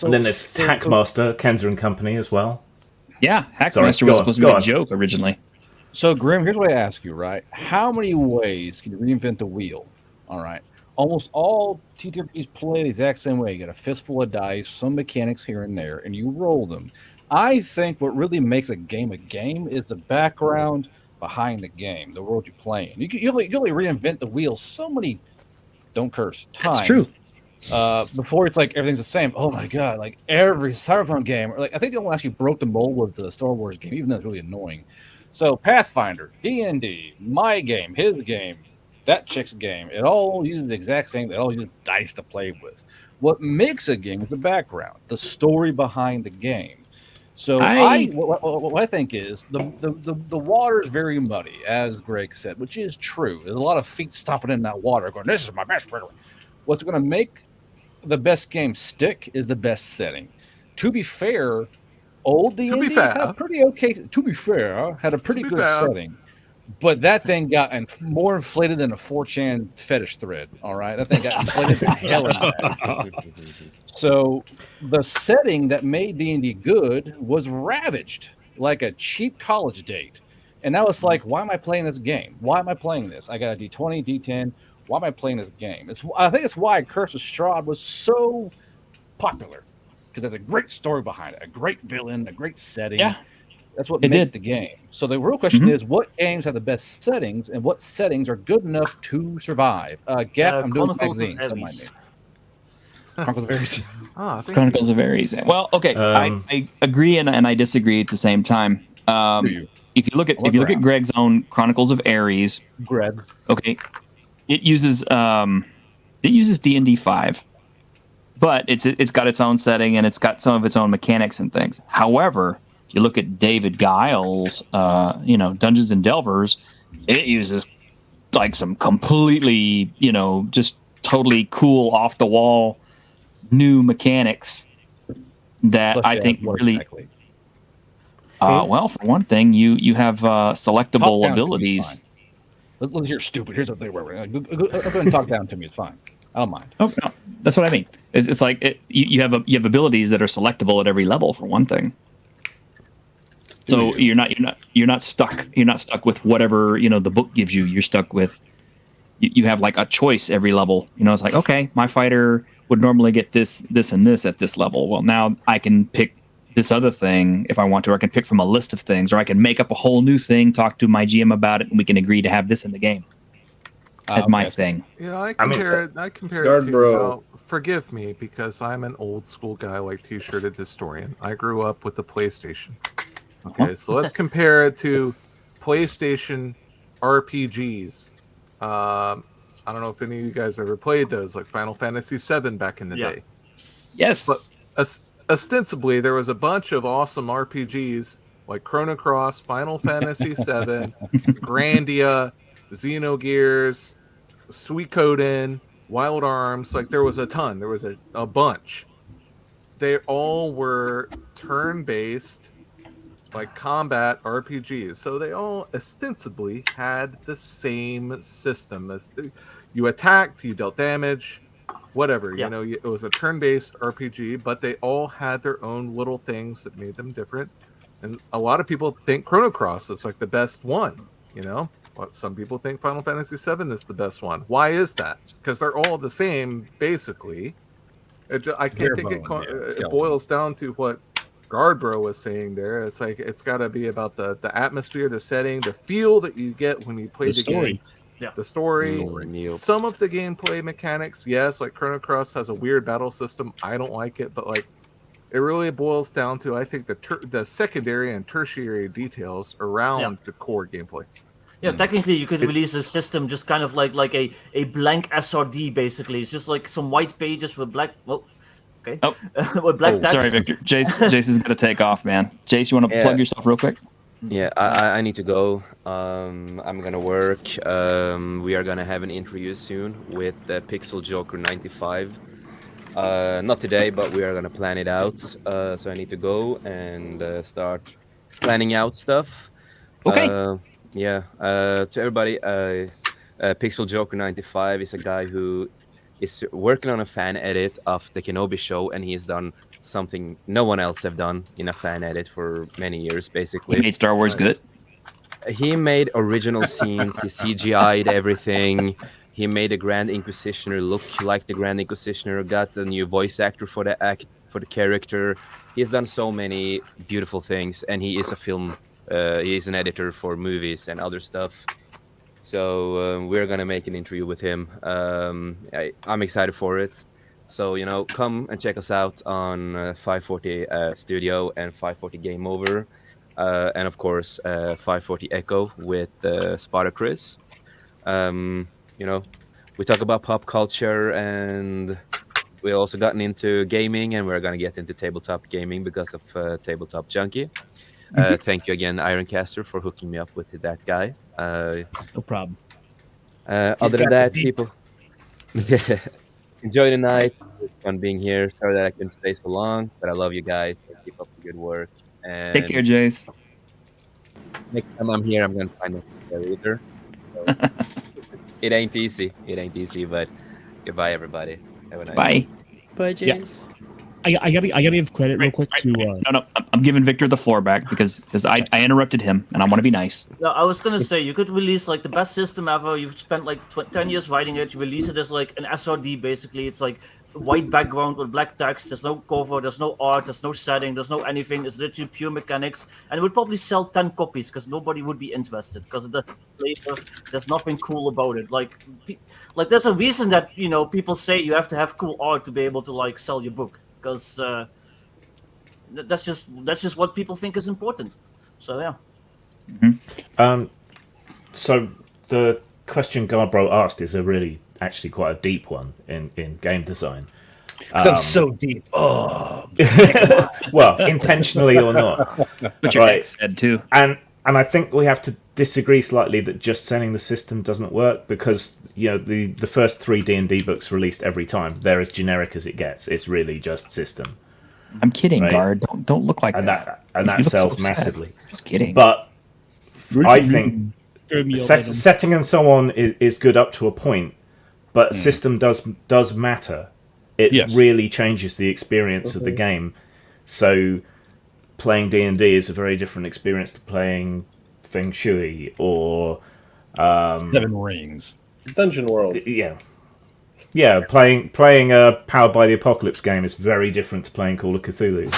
then there's Hackmaster, Kenzer and Company as well. Yeah, Hackmaster was supposed to be a joke originally. So, Grim, here's what I ask you, right? How many ways can you reinvent the wheel? All right. Almost all TTRPGs play the exact same way. You get a fistful of dice, some mechanics here and there, and you roll them. I think what really makes a game is the background behind the game, the world you're playing. You only reinvent the wheel so many, don't curse, times. That's true. Before it's like everything's the same. Oh my god! Like every Cyberpunk game, or like I think the one actually broke the mold was the Star Wars game, even though it's really annoying. So Pathfinder, D&D, my game, his game, that chick's game, it all uses the exact same. It all uses dice to play with. What makes a game is the background, the story behind the game. So what I think is the water is very muddy, as Greg said, which is true. There's a lot of feet stomping in that water, going, "This is my best." What's going to make the best game stick is the best setting. To be fair, old D&D had a pretty okay. To be fair, had a pretty good setting, but that thing got more inflated than a 4chan fetish thread. All right, that thing got inflated the hell out of that. So the setting that made D&D good was ravaged like a cheap college date, and now it's like, why am I playing this game? Why am I playing this? I got a D20, D10. Why am I playing this game? I think it's why Curse of Strahd was so popular, because there's a great story behind it, a great villain, a great setting. Yeah, that's what made the game. So the real question is, what games have the best settings, and what settings are good enough to survive? Gap, I'm doing magazines. Don't mind me. Chronicles of Ares. Chronicles of Ares. Well, okay, I agree and I disagree at the same time. If you look at Greg's own Chronicles of Ares, Greg, okay, it uses D&D 5. But it's got its own setting and it's got some of its own mechanics and things. However, if you look at David Giles', Dungeons and Delvers, it uses like some completely, just totally cool, off the wall, new mechanics that I think really. Exactly. Well, for one thing, you have selectable abilities. Let's hear stupid. Here's what they were. Go ahead and talk down to me. It's fine. I don't mind. Oh no, that's what I mean. It's like you have abilities that are selectable at every level, for one thing. So you're not stuck with whatever the book gives you. You're stuck with you have like a choice every level. It's like, okay, my fighter would normally get this, and this at this level. Well, now I can pick this other thing if I want to, or I can pick from a list of things, or I can make up a whole new thing, talk to my GM about it, and we can agree to have this in the game. As my thing. I compare it to, forgive me because I'm an old school guy like T-shirted historian. I grew up with the PlayStation. Okay, so let's compare it to PlayStation RPGs. I don't know if any of you guys ever played those, like Final Fantasy VII back in the day. Yes. But ostensibly, there was a bunch of awesome RPGs like Chrono Cross, Final Fantasy VII, Grandia, Xenogears, Suikoden, Wild Arms, like there was a ton. There was a bunch. They all were turn-based, like combat RPGs. So they all ostensibly had the same system. As you attacked, you dealt damage, whatever. Yeah. You know, it was a turn-based RPG, but they all had their own little things that made them different. And a lot of people think Chrono Cross is like the best one. You know, but some people think Final Fantasy VII is the best one. Why is that? Because they're all the same, basically. I can't think it boils down to what Guardbro was saying there. It's like it's got to be about the atmosphere, the setting, the feel that you get when you play the story. game. Yeah. The story, some of the gameplay mechanics, yes, like Chrono Cross has a weird battle system. I don't like it, but like it really boils down to, I think, the secondary and tertiary details around the core gameplay. Yeah, technically you could release a system just kind of like a blank SRD, basically. It's just like some white pages with black. Well, okay. Oh, with black text. Sorry, Victor. Jason's gonna take off, man. Jace, you want to plug yourself real quick? Yeah, I need to go. I'm gonna work. We are gonna have an interview soon with Pixel Joker 95. Not today, but we are gonna plan it out. So I need to go and start planning out stuff. Okay. To everybody, Pixel Joker 95 is a guy who is working on a fan edit of the Kenobi show, and he's done something no one else have done in a fan edit for many years, basically. He made Star Wars good. He made original scenes. He CGI'd everything. He made the Grand Inquisitioner look like the Grand Inquisitioner. Got a new voice actor for the character. He's done so many beautiful things, and he is a film. He's an editor for movies and other stuff. So we're gonna make an interview with him. I'm excited for it. So come and check us out on 540 Studio and 540 Game Over, and of course 540 Echo with Spotter Chris. We talk about pop culture, and we also gotten into gaming, and we're gonna get into tabletop gaming because of Tabletop Junkie. Thank you again, Ironcaster, for hooking me up with that guy. No problem. Other than that, people, enjoy the night. It's fun being here. Sorry that I couldn't stay so long, but I love you guys. Keep up the good work. And Take care, Jace. next time I'm here, I'm gonna find a reader. So, it ain't easy. It ain't easy, but goodbye, everybody. Have a nice Bye. Bye, James. I gotta give credit real quick to. No, I'm giving Victor the floor back because I interrupted him and I want to be nice. No, I was gonna say you could release like the best system ever. You've spent like 10 years writing it. You release it as like an SRD, basically. It's like white background with black text. There's no cover. There's no art. There's no setting. There's no anything. It's literally pure mechanics, and it would probably sell 10 copies because nobody would be interested because the flavor. There's nothing cool about it. Like there's a reason that people say you have to have cool art to be able to like sell your book. Because that's just what people think is important. So yeah. Mm-hmm. So the question Garbro asked is actually quite a deep one in game design. I'm so deep. Oh, well, intentionally or not. But your ex said too. And I think we have to disagree slightly that just selling the system doesn't work because the first 3 D&D books released every time, they're as generic as it gets. It's really just system. I'm kidding, right? Guard. Don't look like that. And that sells massively. Just kidding. But I think setting and so on is good up to a point, but system does matter. It really changes the experience of the game. So playing D&D is a very different experience to playing Feng Shui or Seven Rings, Dungeon World. Yeah, playing Powered by the Apocalypse game is very different to playing Call of Cthulhu.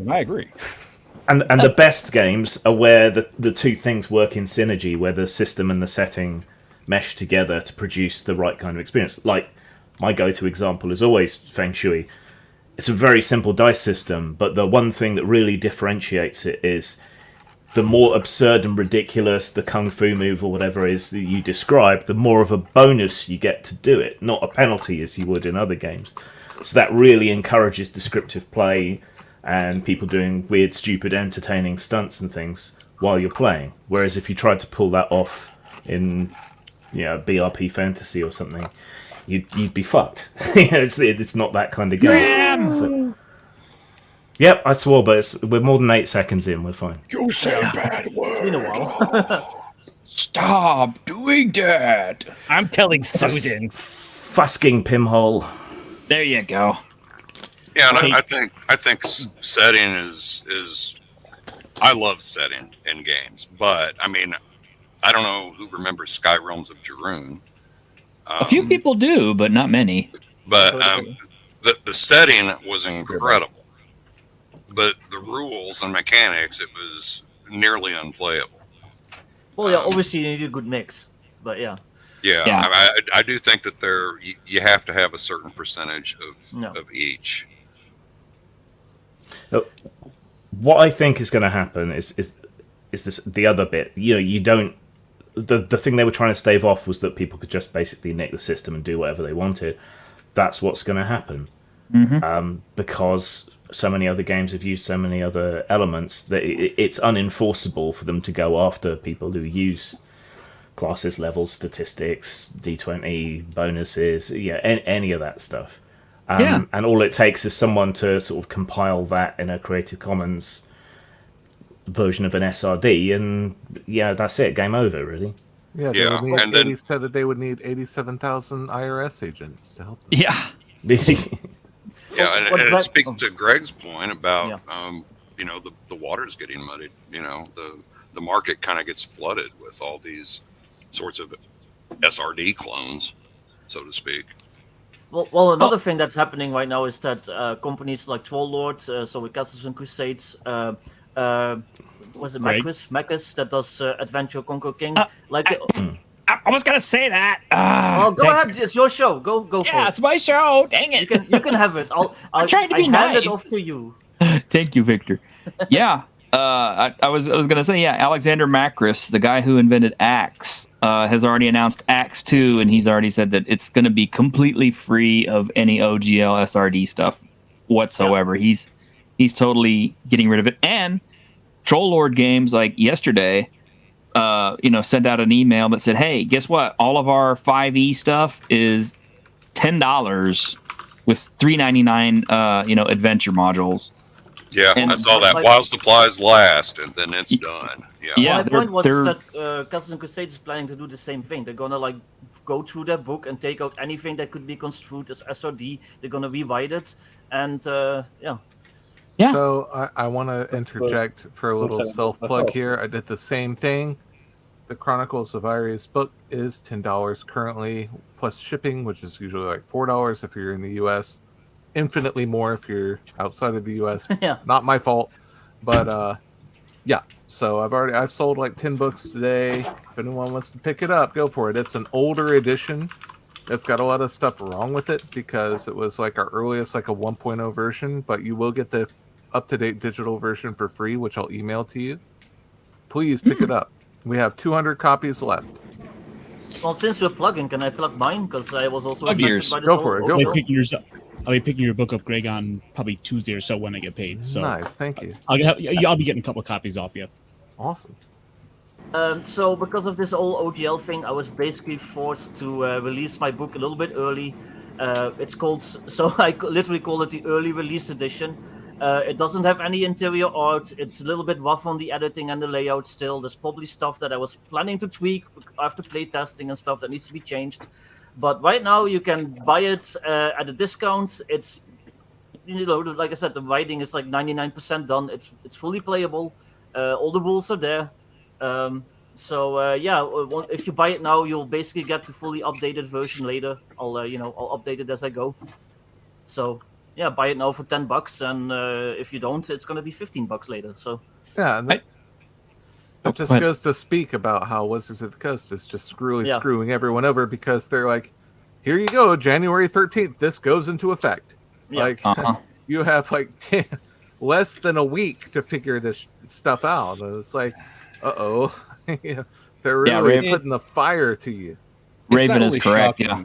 I agree. And the best games are where the two things work in synergy, where the system and the setting mesh together to produce the right kind of experience. Like, my go-to example is always Feng Shui. It's a very simple dice system, but the one thing that really differentiates it is the more absurd and ridiculous the kung fu move or whatever is that you describe, the more of a bonus you get to do it, not a penalty as you would in other games. So that really encourages descriptive play and people doing weird, stupid, entertaining stunts and things while you're playing. Whereas if you tried to pull that off in BRP fantasy or something, you'd be fucked. It's not that kind of game. So, yep, I swore, but we're more than 8 seconds in. We're fine. You said bad word. It's been a while. Stop doing that. I'm telling Susan. Fusking Pimhole. There you go. Yeah, and Okay. I think setting is I love setting in games, but I mean, I don't know who remembers Sky Realms of Jaroon. A few people do, but not many. But the setting was incredible, but the rules and mechanics, it was nearly unplayable. Well, yeah, obviously you need a good mix, but yeah. Yeah, Yeah. I do think that you have to have a certain percentage No. of each. What I think is going to happen is this the other bit. You don't. The thing they were trying to stave off was that people could just basically nick the system and do whatever they wanted. That's what's going to happen, because so many other games have used so many other elements that it's unenforceable for them to go after people who use classes, levels, statistics, D20 bonuses, any of that stuff. And all it takes is someone to sort of compile that in a Creative Commons version of an SRD, and that's it. Game over, really. Yeah, Yeah, they would and need then- said that they would need 87,000 IRS agents to help them. Yeah. Yeah, and What it that- speaks to Greg's point about Yeah. the water's getting muddied. The market kind of gets flooded with all these sorts of SRD clones, so to speak. Well, another thing that's happening right now is that companies like Troll so with Castles and Crusades, was it Greg? Macus that does Adventure Conquer King? I was gonna say that. Well, go Thanks. ahead. It's your show. Go for Yeah, it. it's my show. Dang it. You can have it. I'm trying to be hand it nice. off to you. Thank you, Victor. Yeah. I was gonna say, Alexander Macris, the guy who invented Axe, has already announced Axe 2, and he's already said that it's gonna be completely free of any OGL SRD stuff whatsoever. Yeah. He's totally getting rid of it. And Troll Lord Games, like yesterday, sent out an email that said, "Hey, guess what? All of our 5e stuff is $10 with $3.99, adventure modules." Yeah, And- I saw that. While supplies last, and then it's done. Yeah. Yeah, My point was they're- that Castles and Crusades is planning to do the same thing. They're gonna go through their book and take out anything that could be construed as SRD. They're gonna rewrite it, and Yeah. So I want to interject for a little self-plug here. I did the same thing. The Chronicles of Iris book is $10 currently, plus shipping, which is usually like $4 if you're in the U.S. Infinitely more if you're outside of the U.S. Yeah. Not my fault, but yeah. So I've sold like 10 books today. If anyone wants to pick it up, go for it. It's an older edition. It's got a lot of stuff wrong with it because it was like our earliest, like a 1.0 version, but you will get the up-to-date digital version for free, which I'll email to you. Please pick it up. We have 200 copies left. well, since we're plugging, can I plug mine? Because I was also Plug affected yours. by this Go whole for it, go I'll ordeal. be picking yours up. I'll be picking your book up, Greg, on probably Tuesday or so when I get paid. So Nice, thank you. I'll be getting a couple of copies off you. Awesome. So because of this whole OGL thing, I was basically forced to release my book a little bit early. It's called, so I literally call it the early release edition. It doesn't have any interior art. It's a little bit rough on the editing and the layout still. There's probably stuff that I was planning to tweak after play testing and stuff that needs to be changed. But right now you can buy it at a discount. It's, like I said, the writing is like 99% done. It's fully playable. All the rules are there. If you buy it now, you'll basically get the fully updated version later. I'll update it as I go. So yeah, buy it now for $10, and if you don't, it's gonna be $15 later. So Yeah, and that just goes to speak about how Wizards of the Coast is just screwing everyone over because they're like, here you go, January 13th, this goes into effect. Yeah. Like, you have like less than a week to figure this stuff out. And it's like, they're really putting the fire to you. Raven is correct. Yeah.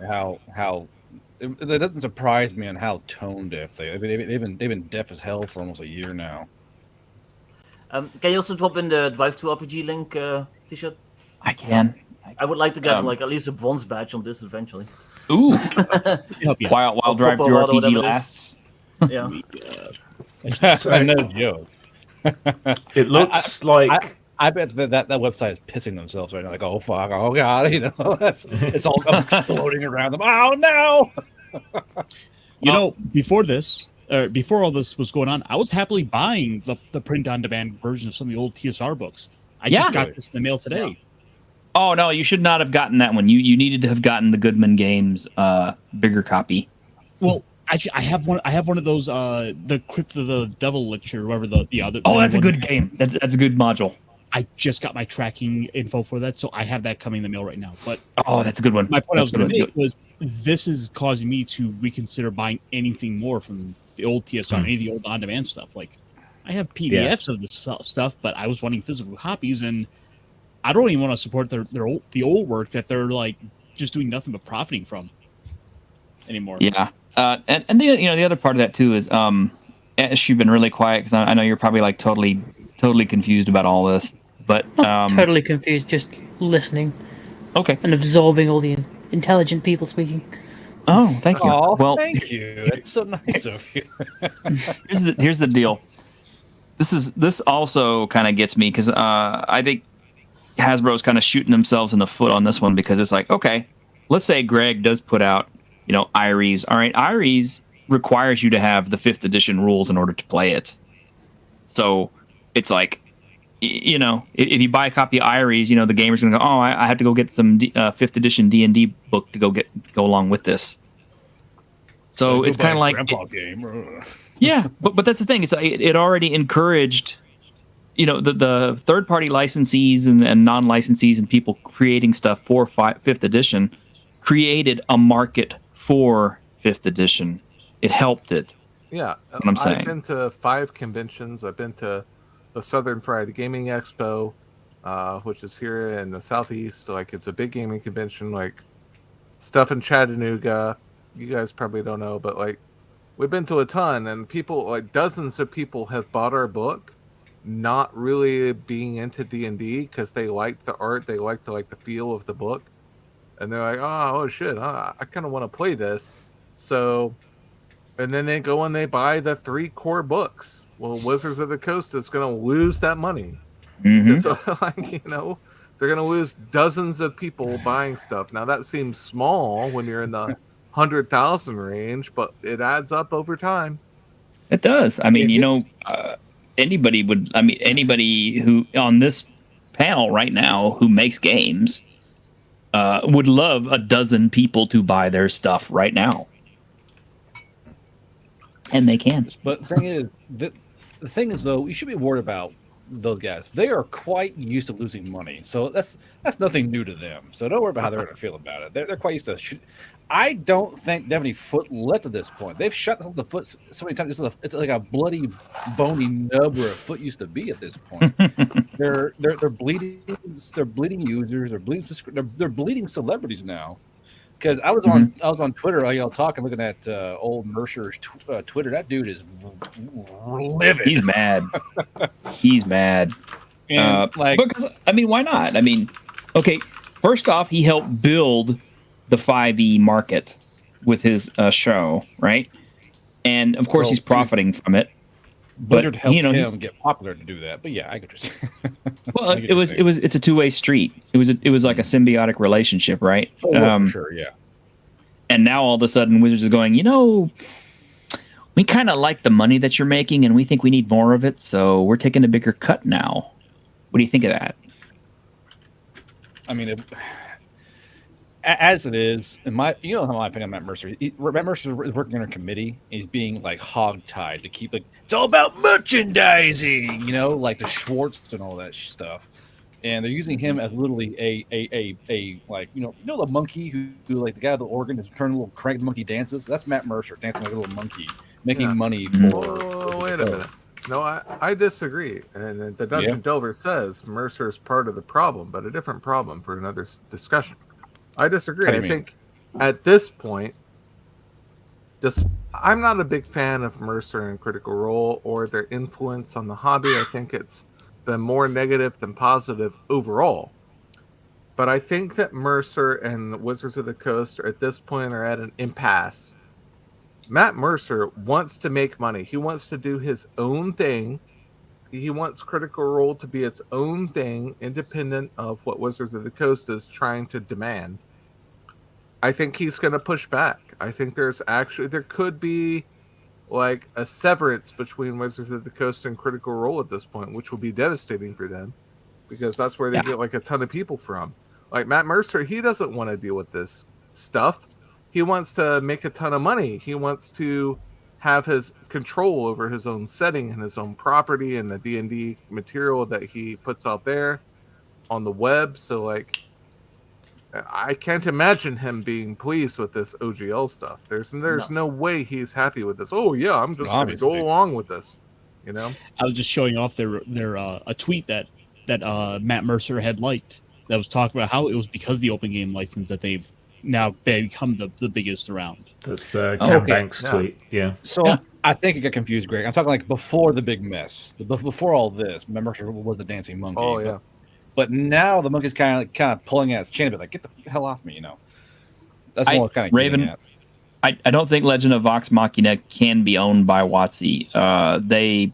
How it doesn't surprise me on how tone deaf they've been deaf as hell for almost a year now. Can you also drop in the Drive to RPG link, T-shirt? I can. I would like to get Um, like at least a bronze badge on this eventually. Ooh, Help you out. while Or Drive Popo Through Auto, whatever RPG it is. lasts. Yeah. No joke. It looks like I bet that website is pissing themselves right now. Like, oh fuck, oh god, it's all exploding around them. Oh no! You know, before all this was going on, I was happily buying the print-on-demand version of some of the old TSR books. I just got this in the mail today. Oh no, you should not have gotten that one. You needed to have gotten the Goodman Games bigger copy. Well, actually, I have one of those the Crypt of the Devil lecture, whatever the other. Oh, that's a good game. That's a good module. I just got my tracking info for that, so I have that coming in the mail right now. But oh, that's a good one. My point I was going to That's make was this is causing me to reconsider buying anything more from the old TSR, any of the old on-demand stuff. Like, I have PDFs of this stuff, but I was wanting physical copies, and I don't even want to support the old work that they're like just doing nothing but profiting from anymore. Yeah, and the other part of that too is Ash, you've been really quiet because I know you're probably like totally confused about all this. But Not totally confused, just listening. Okay. And absorbing all the intelligent people speaking. Oh, thank you. Oh, well, thank you. It's so nice of you. here's the deal. This also kind of gets me because I think Hasbro's kind of shooting themselves in the foot on this one because it's like, okay, let's say Greg does put out, Iries. All right, Iries requires you to have the 5th edition rules in order to play it. So it's like, if you buy a copy of Iries, the gamer's going to go, oh, I have to go get some 5th edition D&D book to go along with this. So it's kind of like grandpa game. Yeah, but that's the thing. It's it already encouraged, the third party licensees and non licensees and people creating stuff for 5th edition created a market for 5th edition. It helped it. Yeah, what I'm saying. I've been to 5 conventions. I've been to the Southern Fried Gaming Expo, which is here in the Southeast. Like, it's a big gaming convention. Like, stuff in Chattanooga. You guys probably don't know, but like, we've been to a ton, and people, like dozens of people, have bought our book, not really being into D&D because they liked the art, they liked the feel of the book, and they're like, oh shit, I kind of want to play this. So, and then they go and they buy the 3 core books. Well, Wizards of the Coast is going to lose that money. Mm-hmm. So, they're going to lose dozens of people buying stuff. Now, that seems small when you're in the 100,000 range, but it adds up over time. It does. I mean, anybody who on this panel right now who makes games would love a dozen people to buy their stuff right now. And they can. But the thing is, though, you should be worried about those guys. They are quite used to losing money, so that's nothing new to them. So don't worry about how they're going to feel about it. They're quite used to. I don't think they have any foot left at this point. They've shut the foot so many times. It's like a bloody, bony nub where a foot used to be at this point. they're bleeding. They're bleeding users. They're bleeding celebrities now. Because I was on Twitter, talking, looking at old Mercer's Twitter. That dude is livid. He's mad. He's mad. And because why not? Okay. First off, he helped build the 5e market with his show, right? And of course, he's profiting from it. Blizzard helped him get popular to do that. But yeah, I could just. Well, it's a two-way street. It was like a symbiotic relationship, right? For sure, yeah. And now all of a sudden, Wizards is going, we kind of like the money that you're making, and we think we need more of it, so we're taking a bigger cut now. What do you think of that? As it is, in my opinion on Matt Mercer. Matt Mercer is working on a committee. He's being like hog-tied to keep it's all about merchandising, like the Schwartz and all that stuff. And they're using him as literally a the monkey who like the guy with the organ is turning little crank monkey dances. That's Matt Mercer dancing like a little monkey, making money for. Wait a minute. No, I disagree. And the Dungeon Delver says Mercer is part of the problem, but a different problem for another discussion. I disagree. I think at this point, I'm not a big fan of Mercer and Critical Role or their influence on the hobby. I think it's been more negative than positive overall. But I think that Mercer and Wizards of the Coast at this point are at an impasse. Matt Mercer wants to make money. He wants to do his own thing. He wants Critical Role to be its own thing, independent of what Wizards of the Coast is trying to demand. I think he's going to push back. I think there could be like a severance between Wizards of the Coast and Critical Role at this point, which would be devastating for them because that's where they get like a ton of people from. Like Matt Mercer, he doesn't want to deal with this stuff. He wants to make a ton of money. He wants to have his control over his own setting and his own property and the D&D material that he puts out there on the web. So like, I can't imagine him being pleased with this OGL stuff. There's no way he's happy with this. Oh yeah, I'm just going to go along with this. You know, I was just showing off their a tweet that Matt Mercer had liked that was talking about how it was because of the open game license that they've now become the biggest around. That's the Cam Banks tweet. Yeah. So I think it got confused, Greg. I'm talking like before the big mess, before all this. Mercer was the dancing monkey. Oh yeah. But now the monkey's kind of pulling at its chin a bit, like get the hell off me, you know. That's more kind of Raven. I don't think Legend of Vox Machina can be owned by WotC. They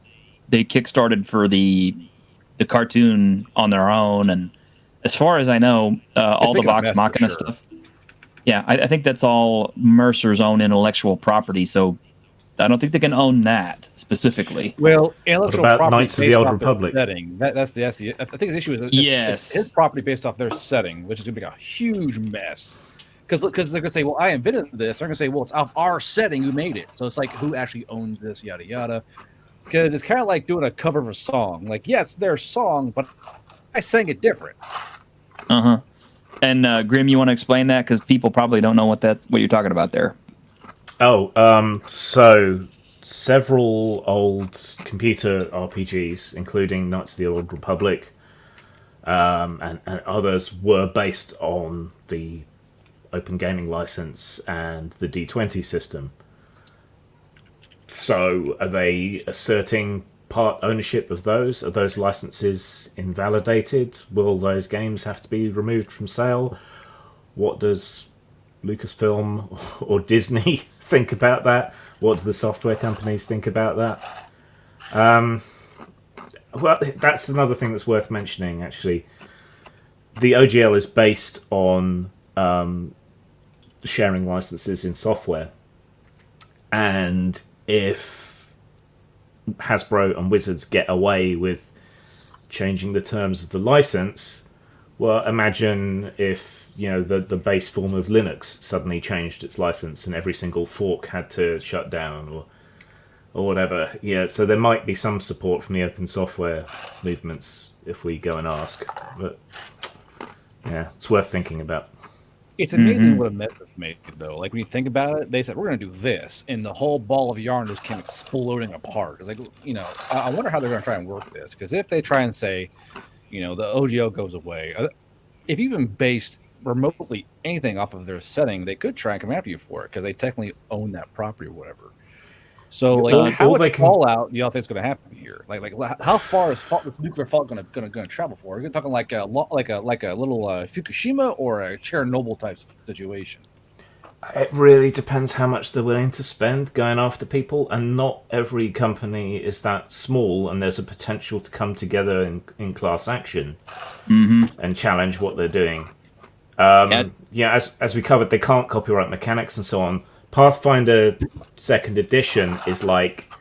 kickstarted for the cartoon on their own, and as far as I know, all the Vox Machina stuff. Yeah, I think that's all Mercer's own intellectual property. So I don't think they can own that specifically. Well, intellectual property Knights of the Old Republic setting. That's the I think the issue is it's his property based off their setting, which is going to be a huge mess. Because they're going to say, well, I invented this. They're going to say, well, it's off our setting. Who made it? So it's like, who actually owns this? Yada yada. Because it's kind of like doing a cover of a song. Like, yeah, it's their song, but I sang it different. And Grim, you want to explain that because people probably don't know what you're talking about there. So several old computer RPGs, including Knights of the Old Republic, and others, were based on the Open Gaming License and the D20 system. So are they asserting part ownership of those? Are those licenses invalidated? Will those games have to be removed from sale? What does Lucasfilm or Disney think about that? What do the software companies think about that? Well, that's another thing that's worth mentioning, actually. The OGL is based on sharing licenses in software. And if Hasbro and Wizards get away with changing the terms of the license, well, imagine if, you know, the base form of Linux suddenly changed its license and every single fork had to shut down or whatever. Yeah, so there might be some support from the open software movements if we go and ask. But yeah, it's worth thinking about. It's amazing what a mess is made, though. Like, when you think about it, they said, we're going to do this, and the whole ball of yarn just came exploding apart. It's like, you know, I wonder how they're going to try and work this, because if they try and say, you know, the OGL goes away, if you even based remotely anything off of their setting, they could try and come after you for it, because they technically own that property or whatever. So, like, how much fallout do y'all think is going to happen here? Like, how far is this nuclear fallout going to travel for? Are we talking like a little Fukushima or a Chernobyl type situation? It really depends how much they're willing to spend going after people, and not every company is that small, and there's a potential to come together in class action and challenge what they're doing. Yeah, as we covered, they can't copyright mechanics and so on. Pathfinder 2nd edition is like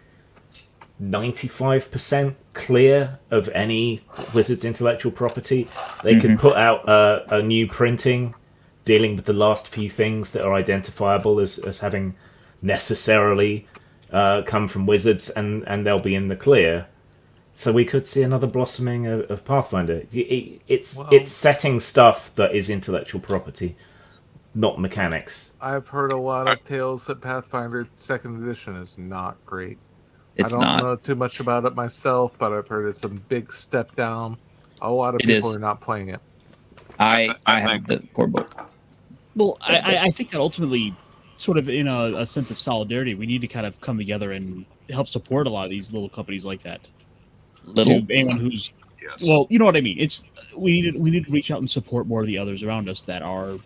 95% clear of any Wizards intellectual property. They could put out a new printing dealing with the last few things that are identifiable as having necessarily come from Wizards, and they'll be in the clear. So we could see another blossoming of Pathfinder. It's setting stuff that is intellectual property, not mechanics. I've heard a lot of tales that Pathfinder 2nd edition is not great. It's I don't know too much about it myself, but I've heard it's a big step down. A lot of people are not playing it. I have the core book. Well, I think that ultimately, sort of in a sense of solidarity, we need to kind of come together and help support a lot of these little companies like that. Anyone who's Yes. Well, you know what I mean. It's we need to reach out and support more of the others around us that are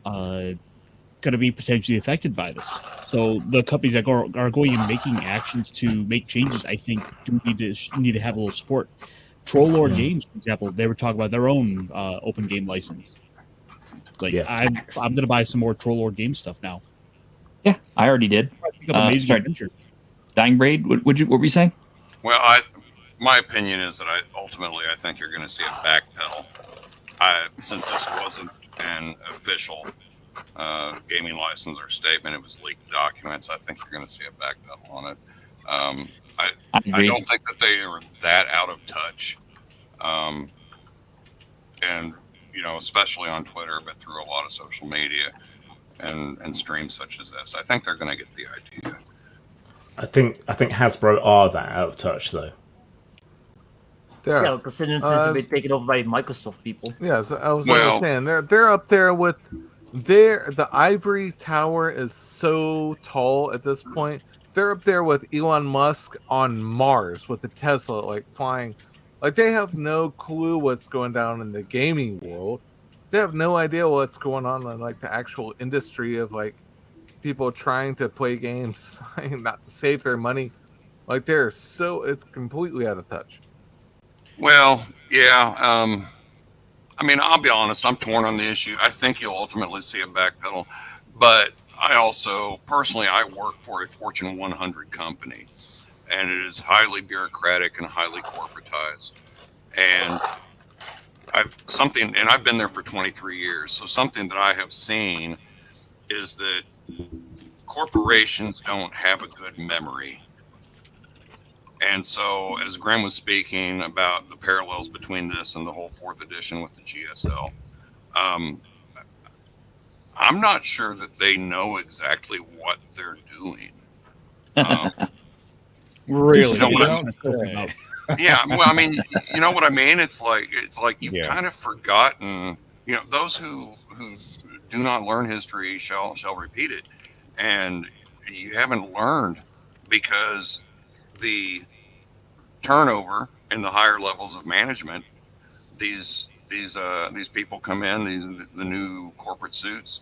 going to be potentially affected by this. So the companies that are going and making actions to make changes, I think, do need to have a little support. Troll Lord Games, for example, they were talking about their own open game license. Like, Yeah. I'm going to buy some more Troll Lord Game stuff now. Yeah, I already did. Pick up Amazing sorry. Adventure. Dying Braid, what were you saying? Well, my opinion is that I think you're going to see a backpedal. Since this wasn't an official gaming license or statement, it was leaked documents. I think you're going to see a backpedal on it. I don't think that they are that out of touch, and especially on Twitter, but through a lot of social media and streams such as this. I think they're going to get the idea. I think Hasbro are that out of touch though. Yeah, because since it's been taken over by Microsoft people. Yeah, so I was saying they're up there with the ivory tower is so tall at this point. They're up there with Elon Musk on Mars with the Tesla, like flying. Like they have no clue what's going down in the gaming world. They have no idea what's going on in like the actual industry of like people trying to play games, not to save their money. Like it's completely out of touch. Well, yeah. I mean, I'll be honest. I'm torn on the issue. I think you'll ultimately see a backpedal, but I also personally I work for a Fortune 100 company, and it is highly bureaucratic and highly corporatized. And I've been there for 23 years. So something that I have seen is that corporations don't have a good memory. And so, as Graham was speaking about the parallels between this and the whole 4th edition with the GSL, I'm not sure that they know exactly what they're doing. Really? Yeah. Well, I mean, you know what I mean? It's like you've kind of forgotten. Those who do not learn history shall repeat it, and you haven't learned because the turnover in the higher levels of management, these people come in, the new corporate suits,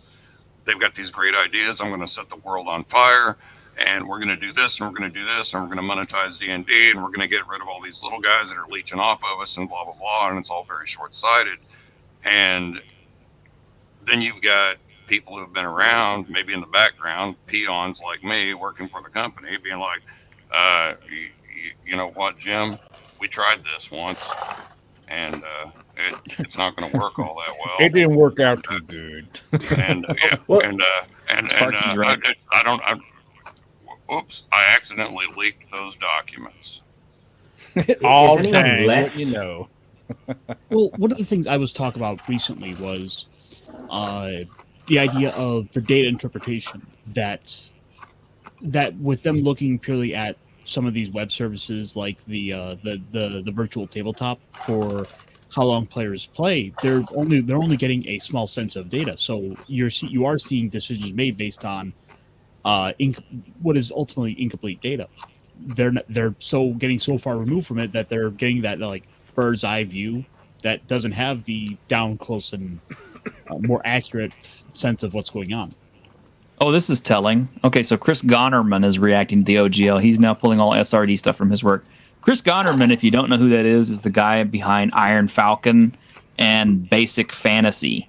they've got these great ideas. I'm going to set the world on fire, and we're going to do this, and we're going to do this, and we're going to monetize D&D, and we're going to get rid of all these little guys that are leeching off of us, and blah blah blah, and it's all very short-sighted. And then you've got people who've been around, maybe in the background, peons like me, working for the company, being like, you know what, Jim? We tried this once, and it's not going to work all that well. It didn't work out too good. And oops! I accidentally leaked those documents. All anyone left? You know. Well, one of the things I was talking about recently was the idea of the data interpretation that with them looking purely at some of these web services like the virtual tabletop for how long players play, they're only getting a small sense of data. So you are seeing decisions made based on what is ultimately incomplete data. They're getting so far removed from it that they're getting that like bird's eye view that doesn't have the down close and more accurate sense of what's going on. Oh, this is telling. Okay, so Chris Gonerman is reacting to the OGL. He's now pulling all SRD stuff from his work. Chris Gonerman, if you don't know who that is the guy behind Iron Falcon and Basic Fantasy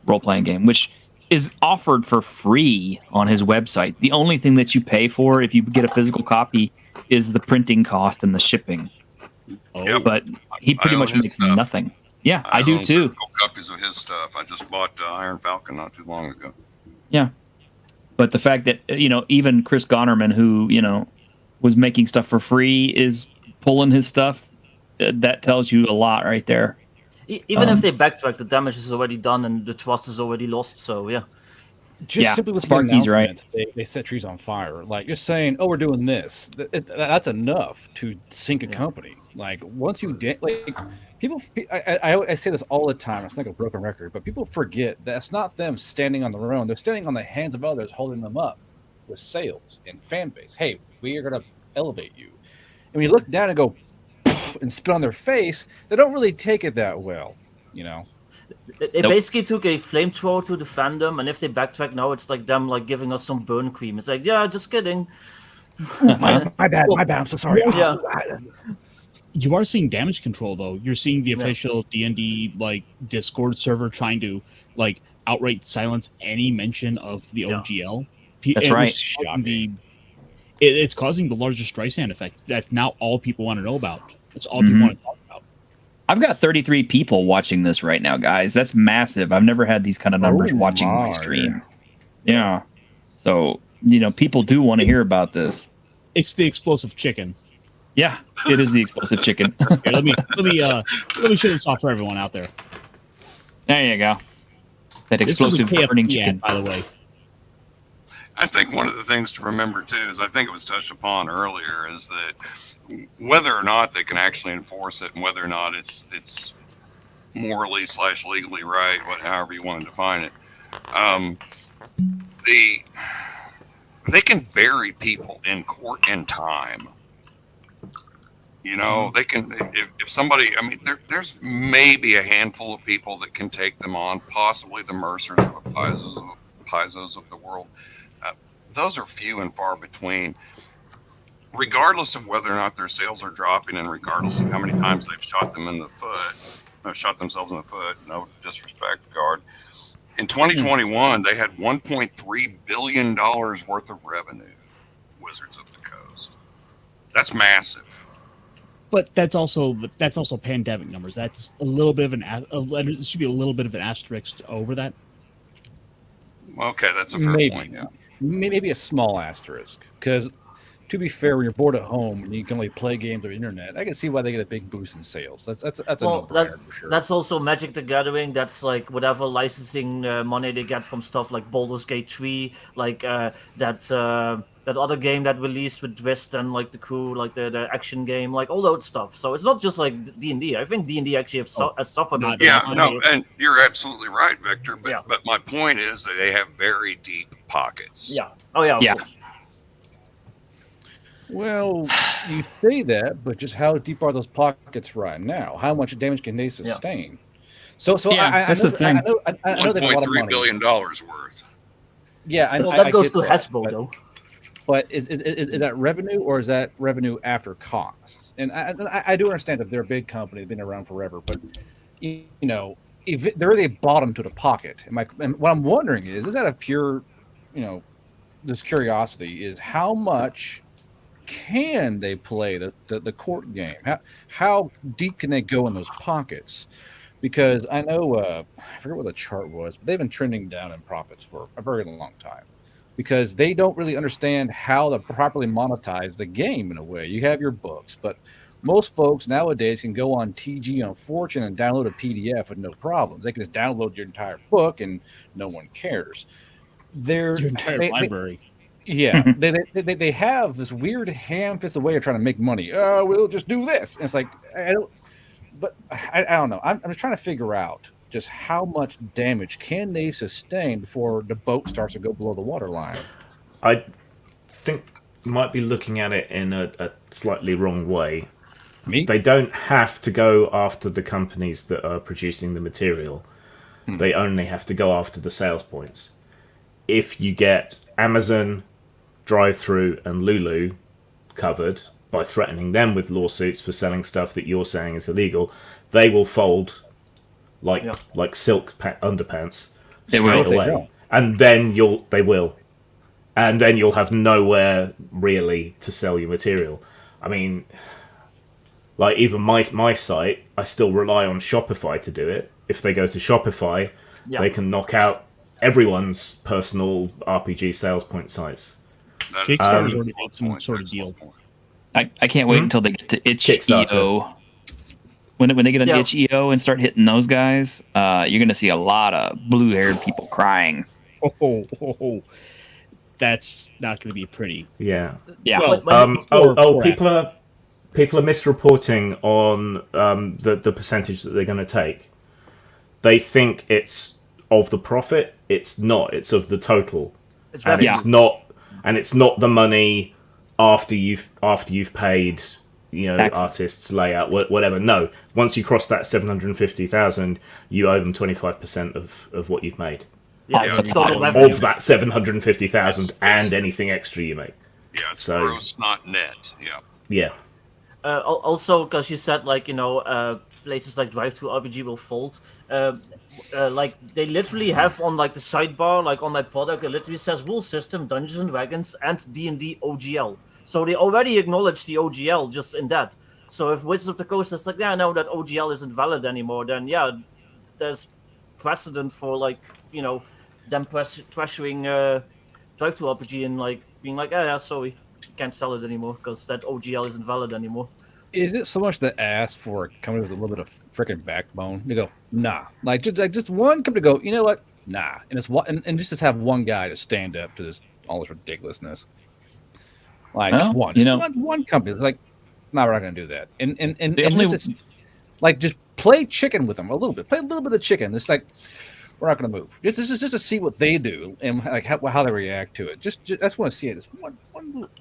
role-playing game, which is offered for free on his website. The only thing that you pay for if you get a physical copy is the printing cost and the shipping. Oh, but he pretty much makes nothing. Yeah, I do too. Copies of his stuff. I just bought Iron Falcon not too long ago. Yeah. But the fact that, even Chris Gonerman, who, was making stuff for free, is pulling his stuff, that tells you a lot right there. Even if they backtrack, the damage is already done and the trust is already lost, so yeah. Just simply with Sparky's right. They set trees on fire. Like, you're saying, oh, we're doing this. That's enough to sink a company. Like, once you people, I say this all the time. It's like a broken record, but people forget that it's not them standing on their own. They're standing on the hands of others, holding them up with sales and fan base. Hey, we are going to elevate you. And when you look down and go, and spit on their face, they don't really take it that well, you know. They basically took a flamethrower to the fandom, and if they backtrack now, it's like them like giving us some burn cream. It's like, yeah, just kidding. My bad, I'm so sorry. Yeah. You are seeing damage control though. You're seeing the official D&D like Discord server trying to like outright silence any mention of the OGL. That's right. It's causing the larger Streisand effect. That's now all people want to know about. That's all people want to talk about. I've got 33 people watching this right now, guys. That's massive. I've never had these kind of numbers watching my stream. Yeah. So, people do want to hear about this. It's the explosive chicken. Yeah, it is the explosive chicken. Here, let me show this off for everyone out there. There you go. That explosive burning chicken, by the way. I think one of the things to remember too is I think it was touched upon earlier is that whether or not they can actually enforce it and whether or not it's morally / legally right, however you want to define it, they can bury people in court in time. They can, if somebody, there's maybe a handful of people that can take them on, possibly the Mercers or the Paisos of the world. Those are few and far between, regardless of whether or not their sales are dropping and regardless of how many times they've shot themselves in the foot. No disrespect, guard. In 2021, they had $1.3 billion worth of revenue, Wizards of the Coast. That's massive. But that's also pandemic numbers. That's a little bit of it should be a little bit of an asterisk over that. Okay, that's a fair point. Yeah. Maybe a small asterisk, because to be fair, when you're bored at home and you can only play games on the internet, I can see why they get a big boost in sales. That's a no-brainer for sure. That's also Magic the Gathering. That's like whatever licensing money they get from stuff like Baldur's Gate 3, like that other game that released with Drizzt and like the crew, like the action game, like all that stuff. So it's not just like D&D. I think D&D actually has suffered. And you're absolutely right, Victor. But my point is that they have very deep pockets. Yeah. Oh yeah. Yeah. Well, you say that, but just how deep are those pockets right now? How much damage can they sustain? So that's the thing. I know they have a lot of money. $1.3 billion worth. Yeah, I know. Well, that goes to Hasbro, though. But is that revenue or is that revenue after costs? And I do understand that they're a big company, they've been around forever, but if there is a bottom to the pocket, and what I'm wondering is that a pure, this curiosity is how much can they play the court game? How deep can they go in those pockets? Because I know I forget what the chart was, but they've been trending down in profits for a very long time. Because they don't really understand how to properly monetize the game in a way. You have your books, but most folks nowadays can go on TG on Fortune and download a PDF with no problems. They can just download your entire book and no one cares. Your entire library. They have this weird ham-fisted way of trying to make money. Oh, we'll just do this. And it's like, I don't know. I'm just trying to figure out just how much damage can they sustain before the boat starts to go below the waterline. I think you might be looking at it in a slightly wrong way. They don't have to go after the companies that are producing the material. They only have to go after the sales points. If you get Amazon, Drive-Thru, and Lulu covered by threatening them with lawsuits for selling stuff that you're saying is illegal, they will fold like silk underpants straight away, and then you'll have nowhere really to sell your material. I mean, like even my site, I still rely on Shopify to do it. If they go to Shopify, they can knock out everyone's personal RPG sales point sites. Kickstarter's already got some sort of deal. I can't wait until they get to itch.io. When they get on itch.io and start hitting those guys, you're going to see a lot of blue-haired people crying. Oh, that's not going to be pretty. Yeah. Well, people are misreporting on the percentage that they're going to take. They think it's of the profit. It's not. It's of the total. It's not the money after you've paid Taxes. artists, layout, whatever. No, once you cross that 750,000, you owe them 25% of what you've made. Yeah, Yeah, it's it's total all revenue. Of that 750,000 It's- and anything extra you make. Yeah, it's So- gross, not net. Yeah. Yeah. Also, because you said places like Drive-Thru RPG will fold. Like they literally have on like the sidebar, like on that product, it literally says rule system, Dungeons and Dragons, and D&D OGL. So they already acknowledge the OGL just in that. So if Wizards of the Coast is like, yeah, no, that OGL isn't valid anymore, then yeah, there's precedent for them pressuring Drive-Thru RPG and like being like, yeah, sorry, can't sell it anymore because that OGL isn't valid anymore. Is it so much to ask for a company with a little bit of freaking backbone? You go, nah. Just one company to go, you know what? Nah. And it's and just have one guy to stand up to all this ridiculousness. Just one. One company. It's like, nah, we're not gonna do that. Just play chicken with them a little bit. Play a little bit of chicken. It's like we're not going to move. Just to see what they do and like how they react to it. Just I just want to see it. Just one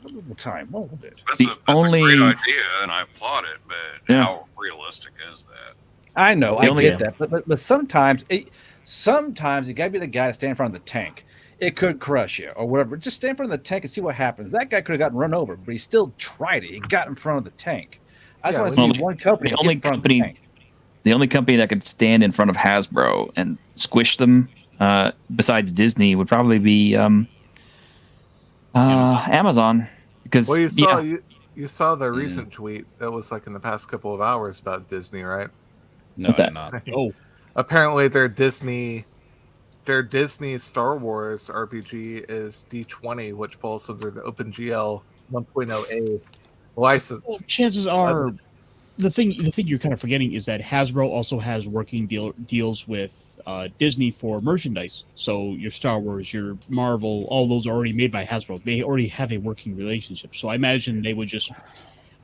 little time, one little bit. That's a great idea, and I applaud it. But how realistic is that? I know, I get that, but sometimes you got to be the guy to stand in front of the tank. It could crush you or whatever. Just stand in front of the tank and see what happens. That guy could have gotten run over, but he still tried it. He got in front of the tank. I just want to see one company get in front of the tank. The only company that could stand in front of Hasbro and squish them, besides Disney, would probably be Amazon. Because you saw the recent tweet that was like in the past couple of hours about Disney, right? No, I'm not. Oh, apparently their Disney Star Wars RPG is D20, which falls under the OpenGL 1.0A license. Well, chances are, the thing you're kind of forgetting is that Hasbro also has working deals with Disney for merchandise. So your Star Wars, your Marvel, all those are already made by Hasbro. They already have a working relationship. So I imagine they would just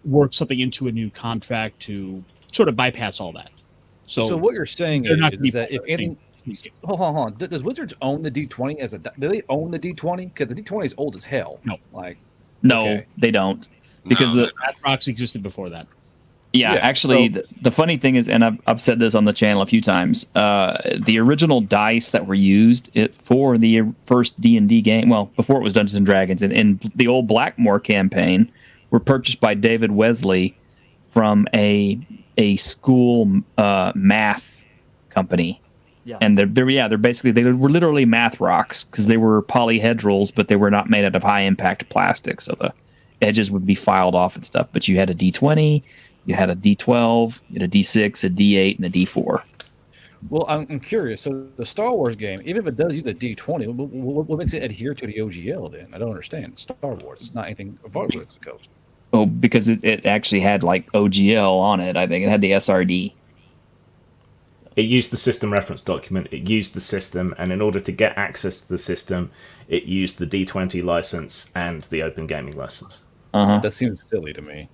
work something into a new contract to sort of bypass all that. So what you're saying they're not is that if anything, hold on, does Wizards own the D20 do they own the D20? Because the D20 is old as hell. No, they don't, because the Mathrox existed before that. Yeah, actually, the funny thing is, and I've said this on the channel a few times, the original dice that were used for the first D&D game, well, before it was Dungeons and Dragons, in the old Blackmore campaign, were purchased by David Wesley from a school math company. Yeah. And they're basically, they were literally math rocks because they were polyhedrals, but they were not made out of high impact plastic, so the edges would be filed off and stuff. But you had a D20, you had a D12, you had a D6, a D8, and a D4. Well, I'm curious. So the Star Wars game, even if it does use a D20, what makes it adhere to the OGL then? I don't understand. It's Star Wars. It's not anything of our Coast. Oh, because it actually had like OGL on it. I think it had the SRD. It used the system reference document. It used the system, and in order to get access to the system, it used the D20 license and the Open Gaming license. That seems silly to me.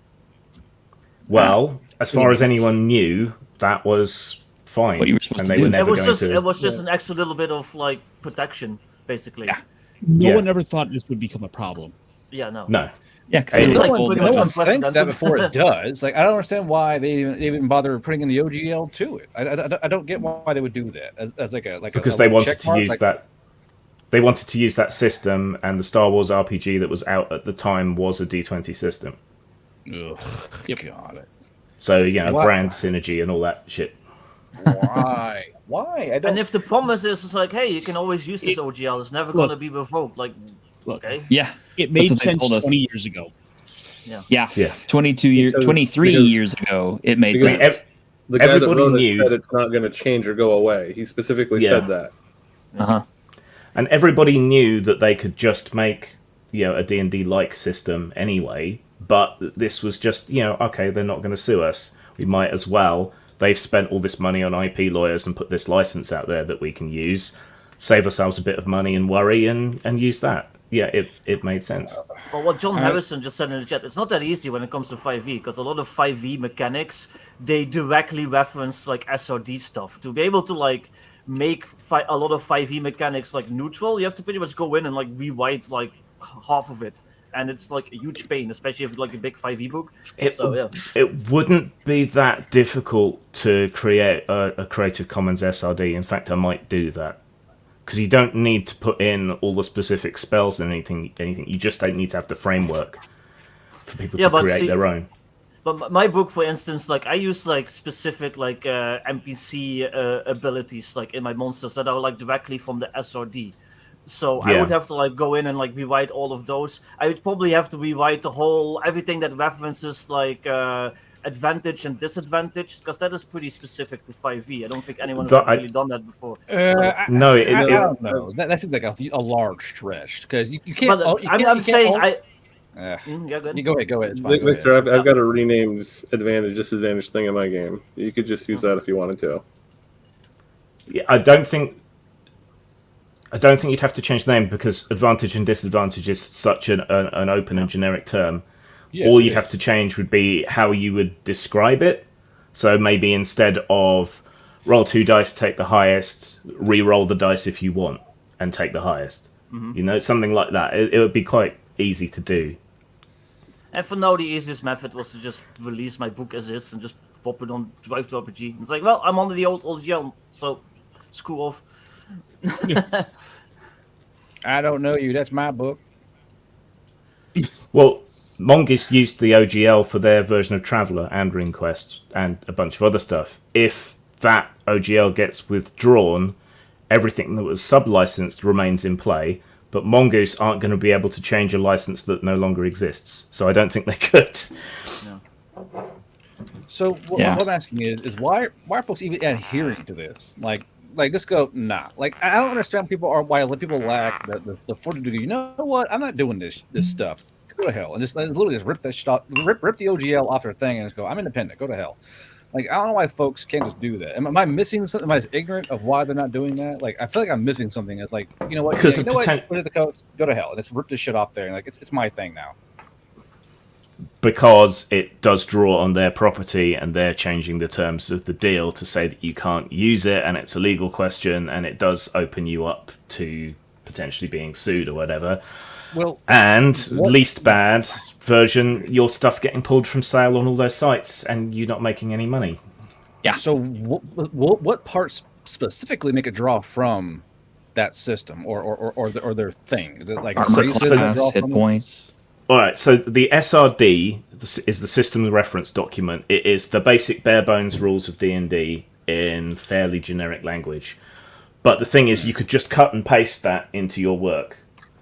Well, as far as anyone knew, that was fine, and they were never going to. It was just an extra little bit of like protection, basically. Yeah. No one ever thought this would become a problem. Yeah, no. Yeah, no one thinks that before it does. Like, I don't understand why they even bother putting in the OGL to it. I don't get why they would do that as because they wanted to use that. They wanted to use that system, and the Star Wars RPG that was out at the time was a D20 system. Ugh, got it. So brand synergy and all that shit. Why? Why? And if the promise is like, hey, you can always use this OGL, it's never going to be revoked. Like, okay. Yeah, it made sense 20 years ago. Yeah. 23 years ago, it made sense. The guy that wrote it said it's not going to change or go away. He specifically said that. And everybody knew that they could just make a D&D like system anyway. But this was just okay, they're not going to sue us. We might as well. They've spent all this money on IP lawyers and put this license out there that we can use, save ourselves a bit of money and worry, and use that. Yeah, it made sense. Well, what John Harrison just said in the chat, it's not that easy when it comes to 5e, because a lot of 5e mechanics, they directly reference like SRD stuff. To be able to like make a lot of 5e mechanics like neutral, you have to pretty much go in and like rewrite like half of it, and it's like a huge pain, especially if it's like a big 5e book. It wouldn't be that difficult to create a Creative Commons SRD. In fact, I might do that. Because you don't need to put in all the specific spells and anything. You just don't need to have the framework for people to create their own. But my book, for instance, like I use like specific like NPC abilities like in my monsters that are like directly from the SRD. So I would have to like go in and like rewrite all of those. I would probably have to rewrite everything that references like advantage and disadvantage, because that is pretty specific to 5e. I don't think anyone has really done that before. I don't know. That seems like a large stretch, because you can't. I'm saying yeah, go ahead. It's fine. Victor, I've got a renamed advantage disadvantage thing in my game. You could just use that if you wanted to. Yeah, I don't think you'd have to change the name, because advantage and disadvantage is such an open and generic term. Yes, all you'd have to change would be how you would describe it. So maybe instead of roll 2 dice, take the highest, re-roll the dice if you want, and take the highest. Mm-hmm. Something like that. It would be quite easy to do. And for now, the easiest method was to just release my book as is and just pop it on Drive to RPG. It's like, well, I'm under the old OGL, so screw off. I don't know you. That's my book. Well, Mongoose used the OGL for their version of Traveller and RuneQuest and a bunch of other stuff. If that OGL gets withdrawn, everything that was sub-licensed remains in play, but Mongoose aren't going to be able to change a license that no longer exists. So I don't think they could. No. So what I'm asking is why are folks even adhering to this? Like just go, nah. Like, I don't understand why people lack the fortitude. You know what? I'm not doing this stuff. Go to hell, and just literally just rip the OGL off their thing and just go, I'm independent. Go to hell. Like, I don't know why folks can't just do that. Am I missing something? Am I ignorant of why they're not doing that? Like, I feel like I'm missing something. It's like, you know what? Put it the codes. Go to hell. And just rip this shit off there. And like, it's my thing now. Because it does draw on their property, and they're changing the terms of the deal to say that you can't use it, and it's a legal question, and it does open you up to potentially being sued or whatever. Well, and least bad version, your stuff getting pulled from sale on all those sites, and you not making any money. Yeah. So what parts specifically make it draw from that system or their thing? Is it like armor class, hit points? All right, so the SRD is the system reference document. It is the basic bare bones rules of D&D in fairly generic language. But the thing is, you could just cut and paste that into your work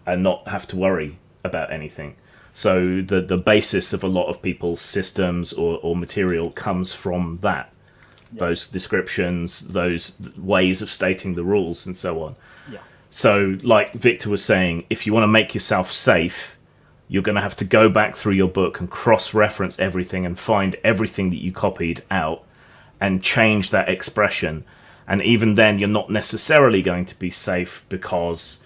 and not have to worry about anything. So the basis of a lot of people's systems or material comes from that. Yeah. Those descriptions, those ways of stating the rules, and so on. Yeah. So, like Victor was saying, if you want to make yourself safe, you're going to have to go back through your book and cross-reference everything and find everything that you copied out and change that expression. And even then, you're not necessarily going to be safe, because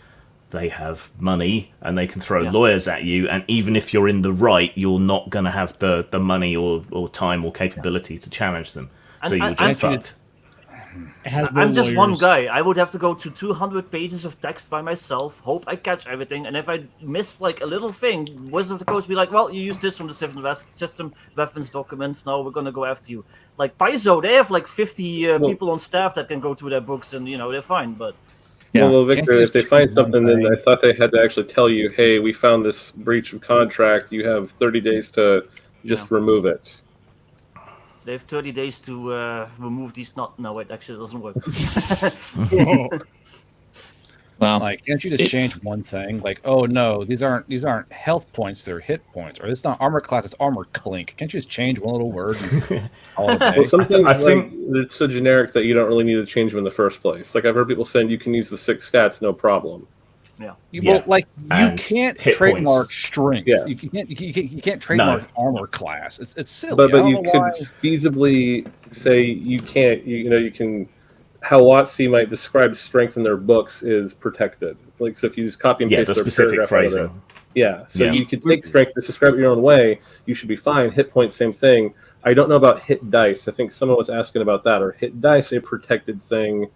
they have money and they can throw lawyers at you. And even if you're in the right, you're not going to have the money or time or capability to challenge them. So you're just fucked. I'm just one guy. I would have to go to 200 pages of text by myself, hope I catch everything, and if I miss like a little thing, Wizard of the Coast be like, well, you used this from the system reference documents, now we're gonna go after you. Like Paizo, they have like 50 people on staff that can go through their books, and they're fine, but... Yeah. Well, Victor, if they find something, then I thought they had to actually tell you, hey, we found this breach of contract, you have 30 days to just remove it. They have 30 days to remove these. No, wait, actually, it doesn't work. Well, like, can't you just change one thing? Like, oh no, these aren't health points; they're hit points. Or it's not armor class; it's armor clink. Can't you just change one little word? Well, sometimes I think it's so generic that you don't really need to change them in the first place. Like, I've heard people saying you can use the 6 stats, no problem. Yeah. Well, like, you can't trademark strength. Yeah. You can't trademark armor class. It's silly. But you could feasibly say you can't. You can. How WOTC might describe strength in their books is protected. Like, so if you just copy and paste the their specific phrasing. So you could take strength, just describe it your own way. You should be fine. Hit points, same thing. I don't know about hit dice. I think someone was asking about that. Or hit dice a protected thing?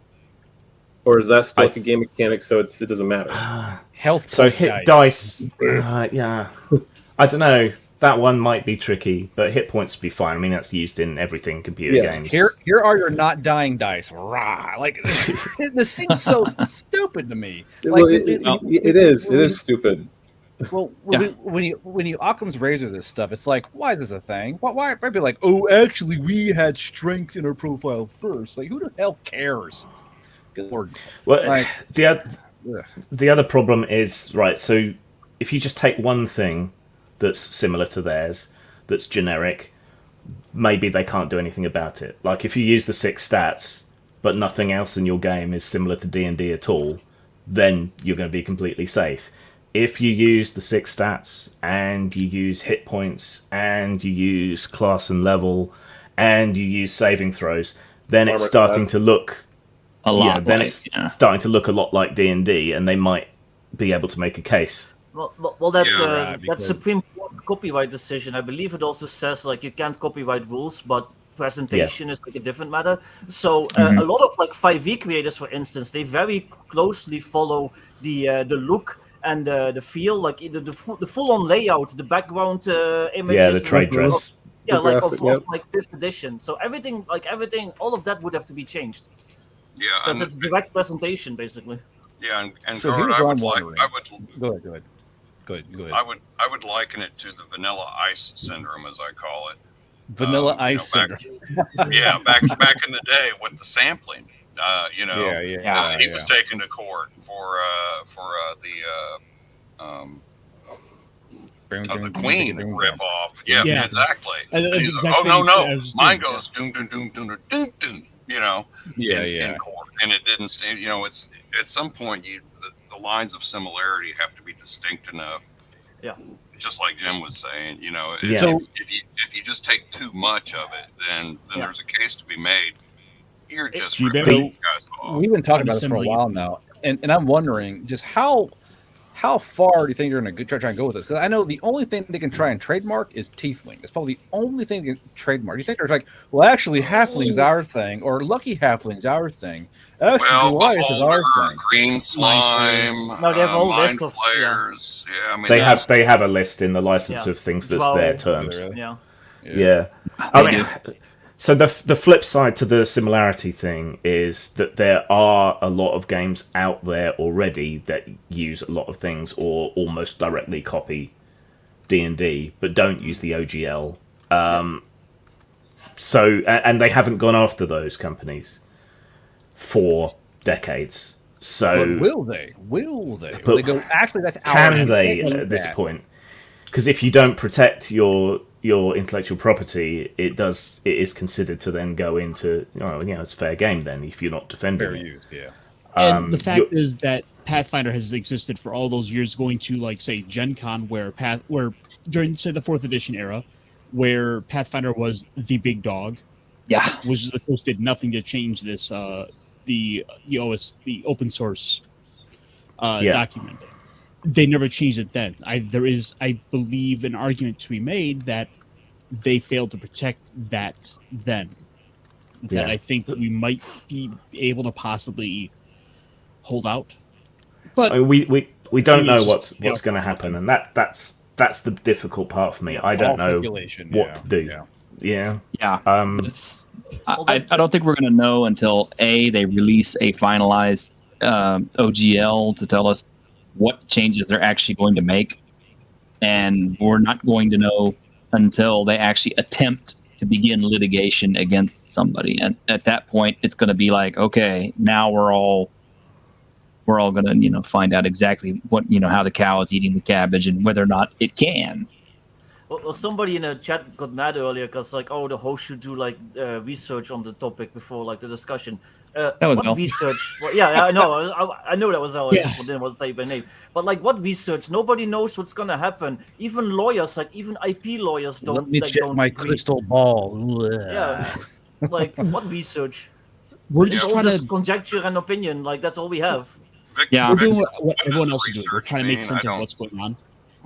or is that still like a game mechanic? So it doesn't matter. Health. So hit dice. Yeah, I don't know. That one might be tricky, but hit points would be fine. I mean, that's used in everything computer games. Here are your not dying dice. Rah! Like this seems so stupid to me. Like, Well, it is stupid. Well, when you Occam's razor this stuff, it's like, why is this a thing? Why I'd be like, oh, actually, we had strength in our profile first. Like, who the hell cares? Good Lord. Well, like, the other problem is, right, so if you just take one thing that's similar to theirs, that's generic, maybe they can't do anything about it. Like, if you use the 6 stats, but nothing else in your game is similar to D&D at all, then you're going to be completely safe. If you use the 6 stats, and you use hit points, and you use class and level, and you use saving throws, then it's starting to look a lot. It's starting to look a lot like D&D, and they might be able to make a case. Well, that Supreme Court copyright decision, I believe it also says like you can't copyright rules, but presentation is like a different matter. So a lot of like 5e creators, for instance, they very closely follow the look and the feel, like either the full-on layout, the background images, the trade dress. Of like 5th edition. So everything, all of that would have to be changed. Yeah, because it's direct presentation, basically. Yeah, and so Gord, here's I what would I'm like. Go ahead. Go ahead. I would liken it to the vanilla ice syndrome, as I call it. Vanilla ice syndrome. Back in the day with the sampling. He was taken to court for the Queen rip off. Yeah, exactly. Like, no. Mine goes doom doom doom doom doom doom. In court, and it didn't stand. It's at some point the lines of similarity have to be distinct enough. Yeah. Just like Jim was saying, So if you just take too much of it, then there's a case to be made. You're just we've been talking about this for a while now, and I'm wondering just how far do you think you're going to try and go with this? Because I know the only thing they can try and trademark is tiefling. It's probably the only thing they can trademark. You think they're like, well, actually, halfling's our thing, or lucky halfling's our thing. Actually, Goliath is our thing. Green slime, no, they have a whole mind list flayers. I mean, they have a list in the license of things that's their terms. Really? Yeah. I mean, so the flip side to the similarity thing is that there are a lot of games out there already that use a lot of things or almost directly copy D&D, but don't use the OGL. So, and they haven't gone after those companies for decades. So, but will they? Will they go? Actually, that's can they at this point? Because if you don't protect your intellectual property, it is considered to then go into it's fair game then if you're not defending fair it. use, yeah. And the fact is that Pathfinder has existed for all those years, going to like say Gen Con, where during say the 4th edition era, where Pathfinder was the big dog, which the Coast did nothing to change this the open source document. They never changed it then. There is, I believe, an argument to be made that they failed to protect that then. That I think we might be able to possibly hold out. But I mean, we don't know what's going to happen, and that's the difficult part for me. I don't know what to do. Yeah. I don't think we're going to know until they release a finalized OGL to tell us what changes they're actually going to make, and we're not going to know until they actually attempt to begin litigation against somebody. And at that point, it's going to be like, okay, now we're all going to find out exactly what how the cow is eating the cabbage and whether or not it can. Well, somebody in the chat got mad earlier because the host should do research on the topic before the discussion. That was what research? Well, I know. I know that was how I didn't want to say by name. But what research? Nobody knows what's gonna happen. Even lawyers, even IP lawyers, don't. Let me check don't my agree. crystal ball. Yeah, what research? We're just trying to conjecture and opinion. That's all we have. We're doing what everyone else is doing. We're trying to make sense of what's going on.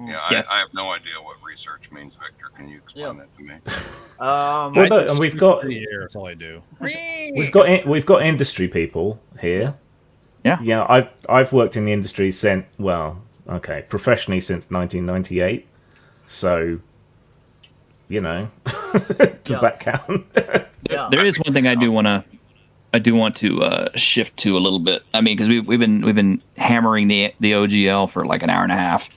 Yeah, I have no idea what research means, Victor. Can you explain that to me? And we've got that's all I do. We've got industry people here. Yeah. I've worked in the industry professionally since 1998. So, does that count? There is one thing I do want to shift to a little bit. I mean, because we've been hammering the OGL for like an hour and a half.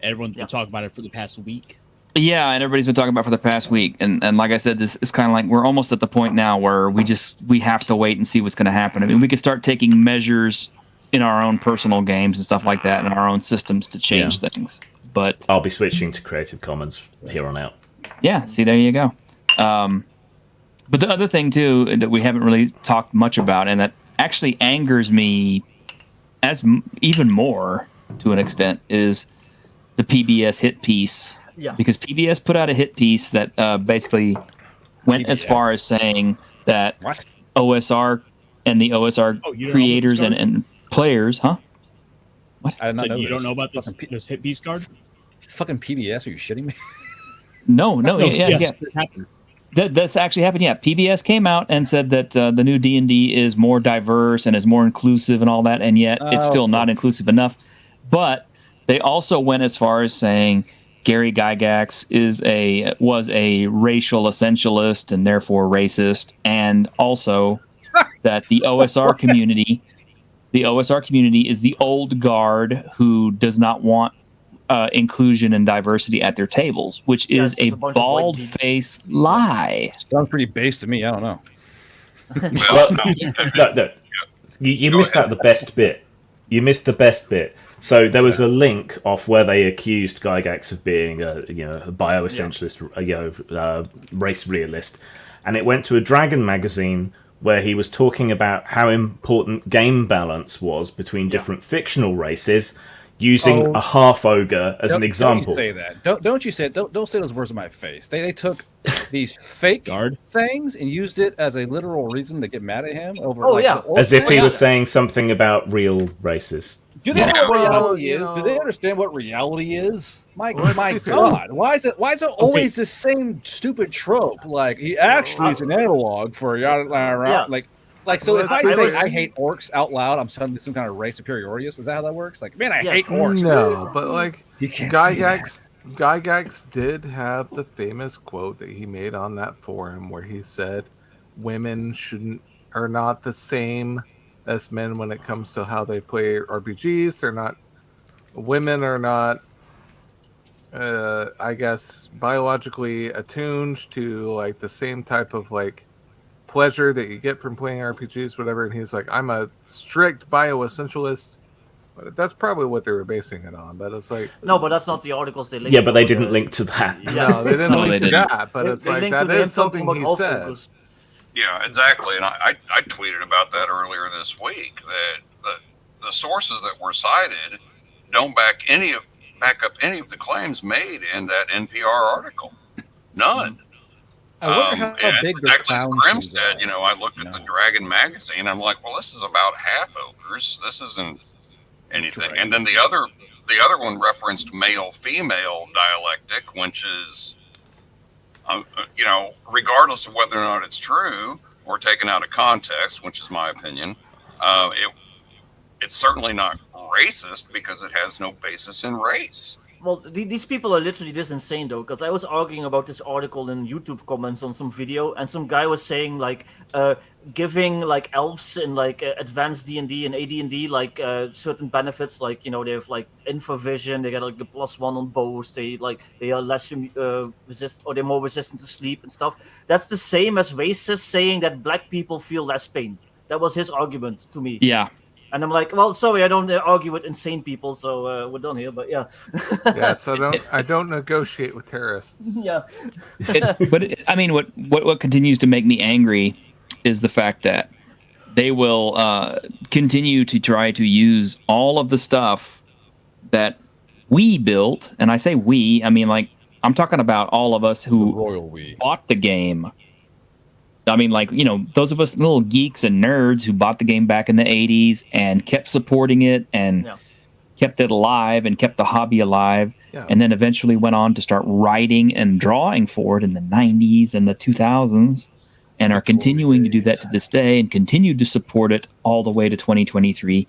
Everyone's been talking about it for the past week. Yeah, and everybody's been talking about it for the past week, and like I said, this is kind of like we're almost at the point now where we have to wait and see what's going to happen. I mean, we could start taking measures in our own personal games and stuff like that, in our own systems to change things. But I'll be switching to Creative Commons here on out. Yeah, see, there you go. But the other thing too that we haven't really talked much about, and that actually angers me even more to an extent, is the PBS hit piece. Yeah. Because PBS put out a hit piece that basically went as far as saying that OSR and the OSR creators and players, huh? What? I did not So know you this. don't know about this hit piece card? Fucking PBS? Are you shitting me? No, Yes, it happened. That's actually happened. Yeah, PBS came out and said that the new D&D is more diverse and is more inclusive and all that, and yet it's still not inclusive enough. But they also went as far as saying Gary Gygax was a racial essentialist and therefore racist, and also that the OSR community is the old guard who does not want inclusion and diversity at their tables, which is a bald-faced lie. Sounds pretty base to me. I don't know. Well, no. You missed out the best bit. You missed the best bit. So there was a link off where they accused Gygax of being a bioessentialist, race realist, and it went to a Dragon magazine where he was talking about how important game balance was between different fictional races, using a half ogre as an example. Don't you say that. Don't you say it. Don't say those words in my face. They took these fake things and used it as a literal reason to get mad at him over. As if he was saying something about real races. Do they know what reality is? Do they understand what reality is? My God, why is it always the same stupid trope? Like he actually is an analog for like so. If I say I hate orcs out loud, I'm suddenly some kind of race superiority. Is that how that works? Like, man, I hate orcs. No, but like you can't Gygax did have the famous quote that he made on that forum where he said, "Women are not the same as men when it comes to how they play RPGs. Women are not, I guess, biologically attuned to like the same type of like pleasure that you get from playing RPGs, whatever." And he's like, "I'm a strict bioessentialist." But that's probably what they were basing it on. But it's like, no, but that's not the articles they linked. Yeah, but they didn't link to that. No, they didn't link to that. But it's like that is something he said. Yeah, exactly. And I tweeted about that earlier this week, that the sources that were cited don't back up any of the claims made in that NPR article. None. I wonder how big the exactly as Grim said, I looked at the Dragon magazine. I'm like, well, this is about half ogres. This isn't anything. And then the other one referenced male-female dialectic, which is regardless of whether or not it's true or taken out of context, which is my opinion, it's certainly not racist because it has no basis in race. Well, these people are literally this insane, though, because I was arguing about this article in YouTube comments on some video, and some guy was saying, like, giving, like, elves in, like, advanced D&D and AD&D, like, certain benefits, like, they have, like, infravision, they get, like, a +1 on bows, they are less they're more resistant to sleep and stuff. That's the same as racists saying that black people feel less pain. That was his argument to me. Yeah. And I'm like, well, sorry, I don't argue with insane people, so we're done here. But yeah, yeah. So I don't negotiate with terrorists. Yeah. What continues to make me angry is the fact that they will continue to try to use all of the stuff that we built, and I say we, I mean like I'm talking about all of us who bought the game. I mean, like, those of us little geeks and nerds who bought the game back in the 80s and kept supporting it and kept it alive and kept the hobby alive. Yeah. And then eventually went on to start writing and drawing for it in the 90s and the 2000s. and are continuing to do that to this day and continue to support it all the way to 2023.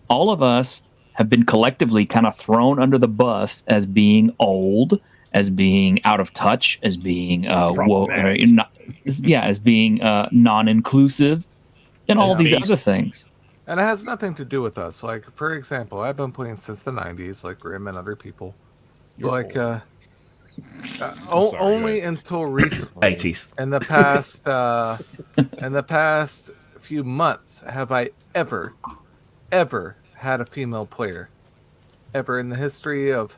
All of us have been collectively kind of thrown under the bus as being old, as being out of touch, as being as being non-inclusive, and all these other things. And it has nothing to do with us. Like, for example, I've been playing since the 90s, like Grim and other people. Only until recently, 80s. In the past few months, have I ever had a female player. Ever in the history of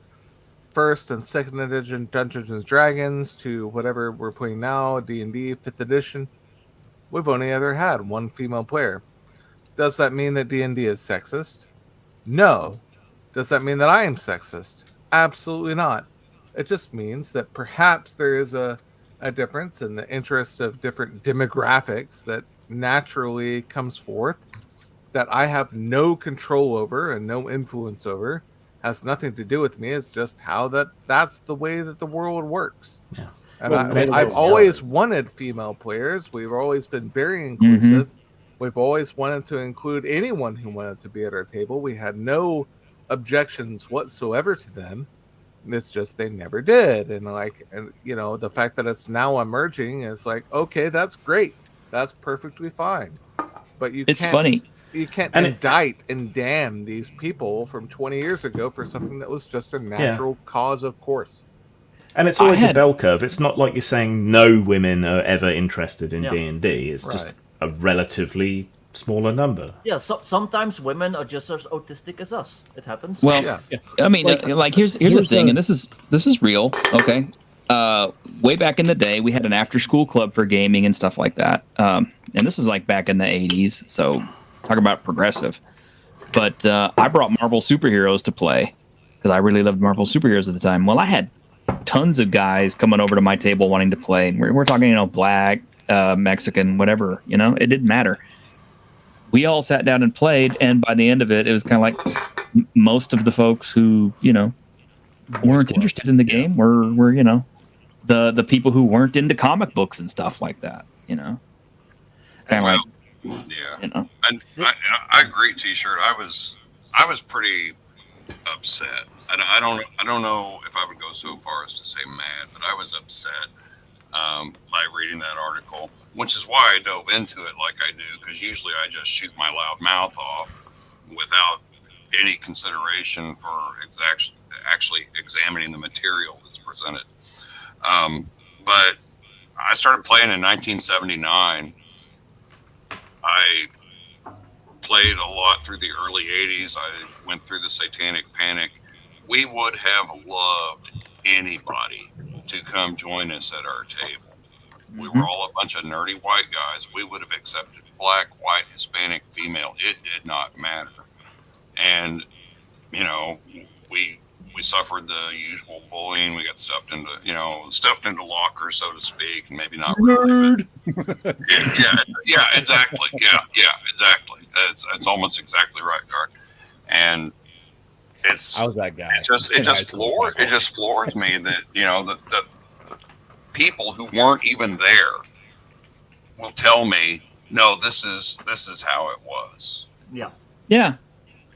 first and second edition Dungeons and Dragons to whatever we're playing now, D&D 5th edition, we've only ever had one female player. Does that mean that D&D is sexist? No. Does that mean that I am sexist? Absolutely not. It just means that perhaps there is a difference in the interest of different demographics that naturally comes forth that I have no control over and no influence over. Has nothing to do with me. It's just how that's the way that the world works. Yeah. And I've always wanted female players. We've always been very inclusive. We've always wanted to include anyone who wanted to be at our table. We had no objections whatsoever to them. It's just they never did. And the fact that it's now emerging is like, okay, that's great. That's perfectly fine. But it's funny. You can't indict and damn these people from 20 years ago for something that was just a natural cause of course. And it's always a bell curve. It's not like you're saying no women are ever interested in D&D. It's just a relatively smaller number. Yeah, sometimes women are just as autistic as us. It happens. Well, I mean, here's the thing, and this is real. Okay, way back in the day, we had an after-school club for gaming and stuff like that. And this is like back in the 80s. So talk about progressive. But I brought Marvel superheroes to play because I really loved Marvel superheroes at the time. Well, I had tons of guys coming over to my table wanting to play. And we're talking, black, Mexican, whatever. It didn't matter. We all sat down and played, and by the end of it, it was kind of like most of the folks who, weren't interested in the game were the people who weren't into comic books and stuff like that. It's kind of like. Yeah, and I agree, T-shirt. I was pretty upset. I don't know if I would go so far as to say mad, but I was upset by reading that article, which is why I dove into it like I do, because usually I just shoot my loud mouth off without any consideration for actually examining the material that's presented. But I started playing in 1979. I played a lot through the early 80s. I went through the Satanic Panic. We would have loved anybody to come join us at our table. We were all a bunch of nerdy white guys. We would have accepted black, white, Hispanic, female. It did not matter. And, we suffered the usual bullying. We got stuffed into lockers, so to speak. Maybe not really. Yeah, exactly. Yeah, exactly. It's almost exactly right, Garth. And I was that guy. It just floors me that the people who weren't even there will tell me, no, this is how it was. Yeah.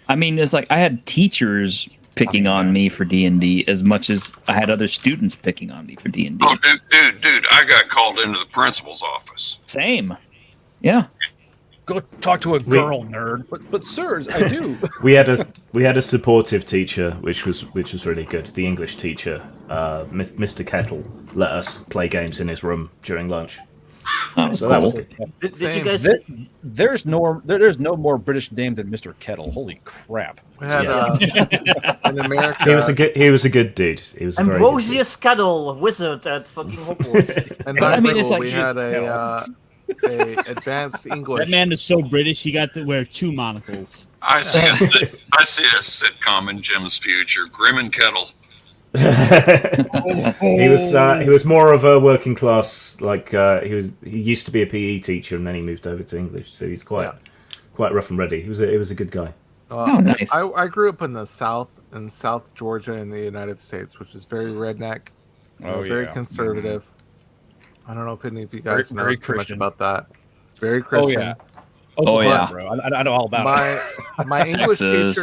I mean, it's like I had teachers picking on me for D&D as much as I had other students picking on me for D&D. Oh, dude, I got called into the principal's office. Same. Yeah. Go talk to a girl, nerd. But sirs, I do. we had a supportive teacher, which was really good. The English teacher, Mr. Kettle, let us play games in his room during lunch. That was cool. Did you guys? There's no more British name than Mr. Kettle. Holy crap! We had in America. He was a good dude. He was Ambrosius Kettle, wizard at fucking Hogwarts. And I mean, we had a advanced English. That man is so British. He got to wear 2 monocles. I see a sitcom in Jim's future. Grim and Kettle. He was more of a working class, he used to be a PE teacher and then he moved over to English, so he's quite rough and ready. He was a good guy. Nice. I grew up in South Georgia in the United States, which is very redneck, very conservative. I don't know if any of you guys know Very too much Christian. about that. Very Christian. Oh yeah. Oh, yeah. bro. I know all about it. My English Texas.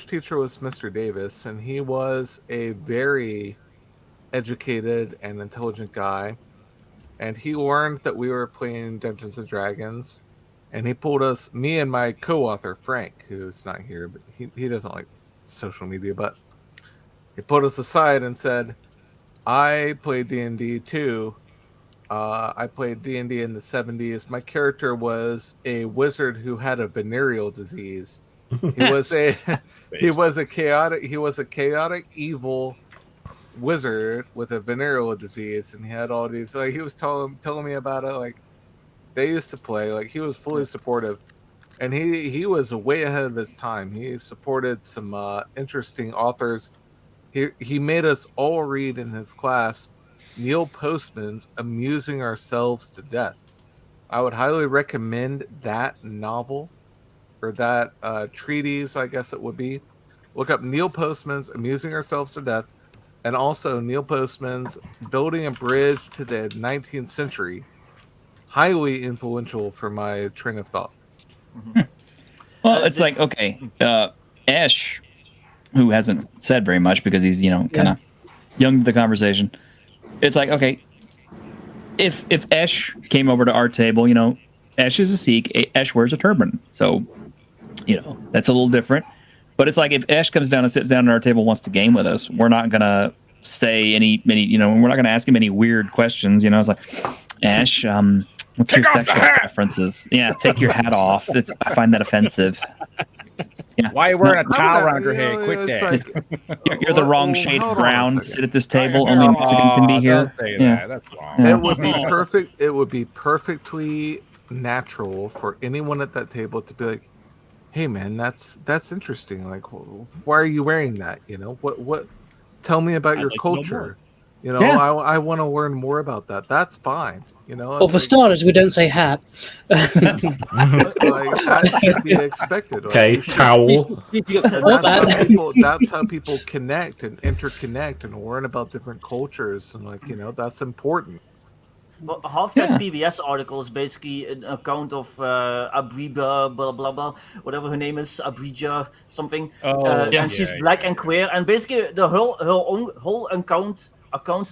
teacher was Mr. Davis, and he was a very educated and intelligent guy. And he learned that we were playing Dungeons and Dragons, and he pulled us, me and my co-author Frank, who's not here, but he doesn't like social media, but he pulled us aside and said, "I played D&D too. I played D&D in the 70s. My character was a wizard who had a venereal disease. He was a chaotic evil wizard with a venereal disease, and he had all these, like, he was telling me about it, like they used to play, like he was fully supportive, and he was way ahead of his time. He supported some interesting authors. He made us all read in his class Neil Postman's Amusing Ourselves to Death. I would highly recommend that novel, or that treatise, I guess it would be. Look up Neil Postman's Amusing Ourselves to Death, and also Neil Postman's Building a Bridge to the 19th Century. Highly influential for my train of thought. Well, it's like, okay, Ash, who hasn't said very much because he's, kind of young to the conversation. It's like, okay, if Ash came over to our table, Ash is a Sikh, Ash wears a turban. So, that's a little different. But it's like, if Ash comes down and sits down at our table and wants to game with us, we're not going to say any, we're not going to ask him any weird questions. It's like, Ash, what's your sexual preferences? Yeah, take your hat off. I find that offensive. Yeah. Why are you wearing a towel around your head? Quit that. Like, you're the wrong shade of brown. Sit at this table. Oh, Only Mexicans can be here. Don't say Yeah. that. That's wrong. It would be perfect. It would be perfectly natural for anyone at that table to be like, "Hey, man, that's interesting. Like, why are you wearing that? What? Tell me about your like to know culture. Yeah. I want to learn more about that. That's fine. Well, for starters, we don't say hat. like, that should be expected. Like, Okay, you should- towel. that's how people connect and interconnect and learn about different cultures, and that's important. Well, half that PBS article is basically an account of Abriba, blah blah blah, whatever her name is, Abrija something, and she's black and queer, and basically the whole account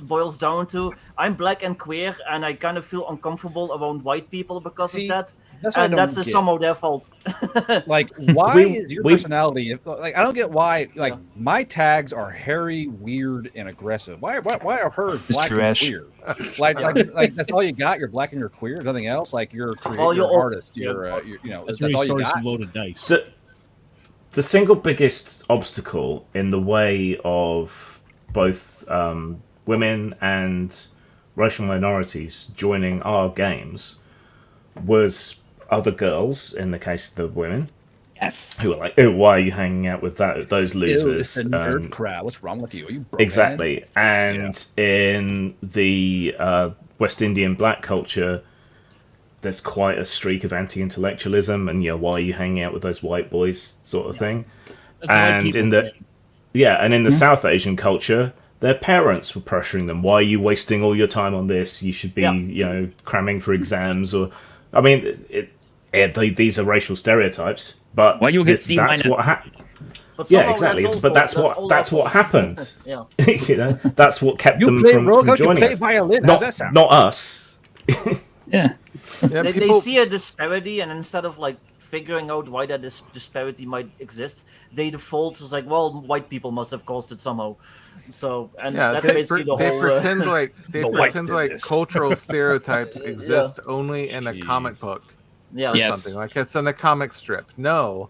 boils down to, I'm black and queer, and I kind of feel uncomfortable around white people because of that, and that's somehow their fault. Like, why is your personality? Like, I don't get why. Like, my tags are hairy, weird, and aggressive. Why are hers black and queer? Like that's all you got. You're black and you're queer. Nothing else. Like, you're a creator, you're an artist. That's all you got. Loaded dice. The single biggest obstacle in the way of both women and racial minorities joining our games was other girls, in the case of the women. Yes. Who are like, "Oh, why are you hanging out with those losers?" Ew, it's a nerd crowd. What's wrong with you? Are you broke, exactly. man? And in the West Indian black culture, there's quite a streak of anti-intellectualism, and why are you hanging out with those white boys, sort of thing. And in the South Asian culture, their parents were pressuring them. Why are you wasting all your time on this? You should be, cramming for exams. Or, I mean, these are racial stereotypes. But why you get that's what happened. Yeah, exactly. But that's what happened. Yeah. That's what kept them from joining us. Violin. How's that sound? Not us. Yeah. They see a disparity, and instead of figuring out why that disparity might exist, they default to well, white people must have caused it somehow. So, and that's basically the whole. They pretend like cultural stereotypes exist only in a comic book. Yeah, something like it's in a comic strip. No,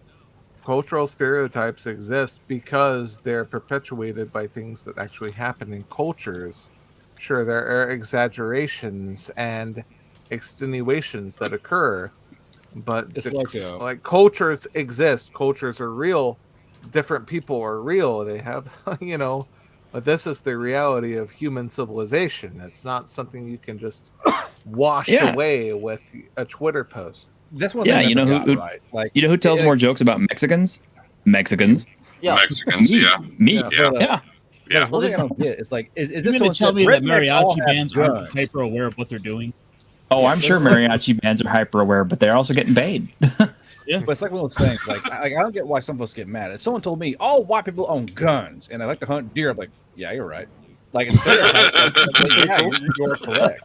cultural stereotypes exist because they're perpetuated by things that actually happen in cultures. Sure, there are exaggerations and extenuations that occur, but it's like cultures exist. Cultures are real. Different people are real. They have, but this is the reality of human civilization. It's not something you can just wash away with a Twitter post. That's what who tells more jokes about Mexicans? Mexicans. Yeah. Mexicans, yeah. Me. Yeah. Yeah. One thing I don't get is like, is You're this going to tell someone me said, that "Rednecks all mariachi have bands aren't guns." hyper aware of what they're doing? Oh, I'm sure mariachi bands are hyper aware, but they're also getting paid. Yeah, But it's like one of those things. Like I don't get why some of us get mad. If someone told me all white people own guns and I like to hunt deer, I'm like, yeah, you're right. Like instead of yeah, you're correct.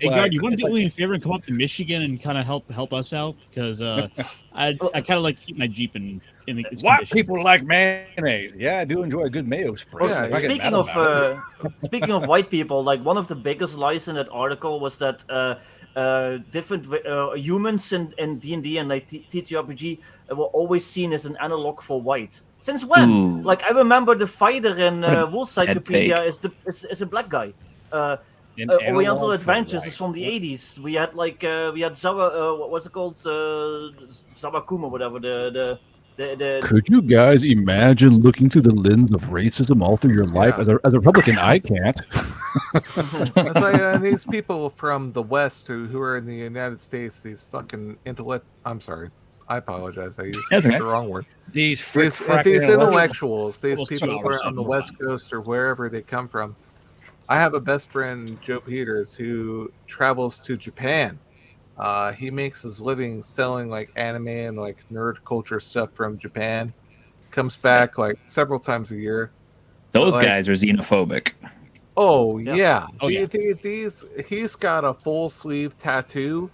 Hey, Like, Guard, you want to it's do me a favor and come up to Michigan and kind of help us out? Because I kind of like to keep my Jeep in its White condition. people like mayonnaise. Yeah, I do enjoy a good mayo spray. Yeah, If I get mad Speaking of about it. speaking of white people, like one of the biggest lies in that article was that different humans in D&D and like TTRPG were always seen as an analog for white. Since when? Ooh. Like I remember the fighter in What a Wolf bad Cyclopedia take. is a black guy. An Oriental analog for Adventures white. is from the 80s. We had we had Zara, what was it called? Zabakuma, whatever. The Could you guys imagine looking through the lens of racism all through your life? Yeah. As a Republican, I can't. It's like these people from the West who are in the United States, these fucking intellect. I'm sorry, I apologize. I used That's okay. the wrong word. These These intellectuals. intellectuals, these Almost people 2 who are hours, on the so West Coast or wherever they come from. I have a best friend, Joe Peters, who travels to Japan. He makes his living selling like anime and like nerd culture stuff from Japan. Comes back like several times a year. Those Like- guys are xenophobic. Oh Yeah. yeah, Oh, yeah. These he's got a full sleeve tattoo.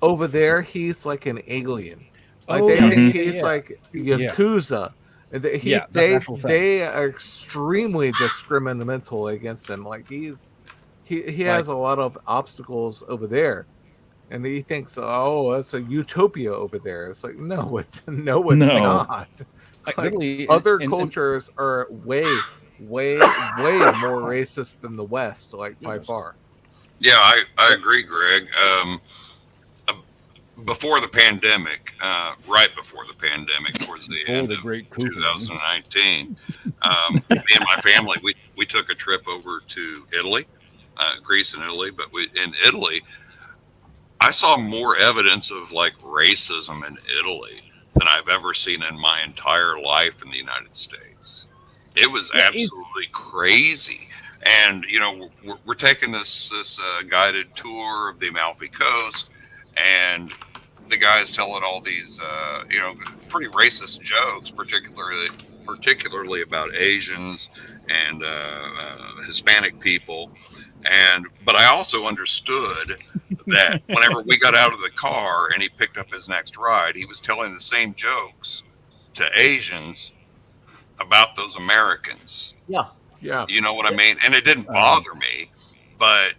Over there, he's like an alien. Like Oh, they yeah, think yeah, he's yeah. like Yeah. Yakuza. And Yeah, that's an actual fact. they are extremely discriminatory against him. Like he has a lot of obstacles over there, and he thinks, oh, it's a utopia over there. It's like no, it's No. not. Like, Like, literally, other and- cultures are way more racist than the West, like by far. Yeah, I agree, Greg. Before the pandemic, right before the pandemic, towards the Before end the of great coup. 2019, me and my family, we took a trip over to Italy, Greece and Italy. But in Italy, I saw more evidence of like racism in Italy than I've ever seen in my entire life in the United States. It was absolutely crazy. And you know, we're taking this guided tour of the Amalfi Coast, and the guy's telling all these pretty racist jokes, particularly about Asians and Hispanic people. But I also understood that whenever we got out of the car and he picked up his next ride, he was telling the same jokes to Asians about those Americans. yeah. Yeah, You know what I mean? And it didn't bother me, but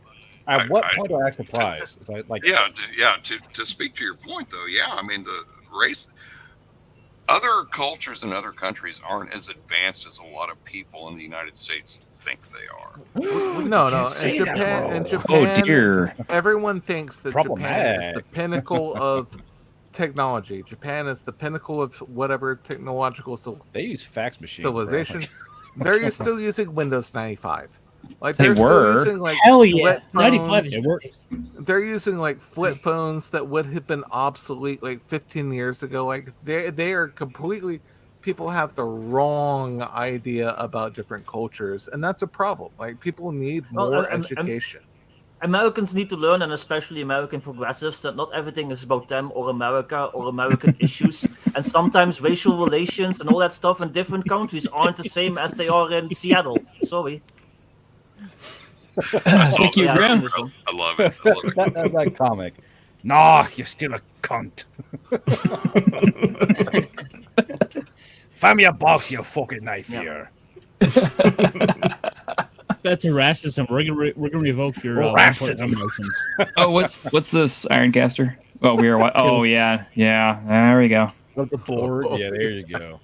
At what point do I act surprised? It's like to speak to your point though, yeah, I mean the race, other cultures in other countries aren't as advanced as a lot of people in the United States think they are. no. say In that, Japan, bro. Oh dear. everyone thinks that Japan is the Problematic. pinnacle of technology. Japan is the pinnacle of whatever technological they use fax machines. bro. civilization. They're still using Windows 95. Like They they're were. still using like Hell yeah. flip 95 phones. is It works. They're using like flip phones that would have been obsolete like 15 years ago. Like they are completely. People have the wrong idea about different cultures, and that's a problem. Like people need Well, more and- education. Americans need to learn, and especially American progressives, that not everything is about them or America or American issues. And sometimes racial relations and all that stuff in different countries aren't the same as they are in Seattle. Sorry. Thank you, Yeah, Graham. seriously. I love it. I love it. that comic. Nah, you're still a cunt. Find me a box, you fucking knife Yeah. here. That's a racism. We're gonna revoke your Racism. 1.1 license. Oh, what's this, Ironcaster? Oh, we are. Oh, yeah. There we go. The board. Yeah, there you go.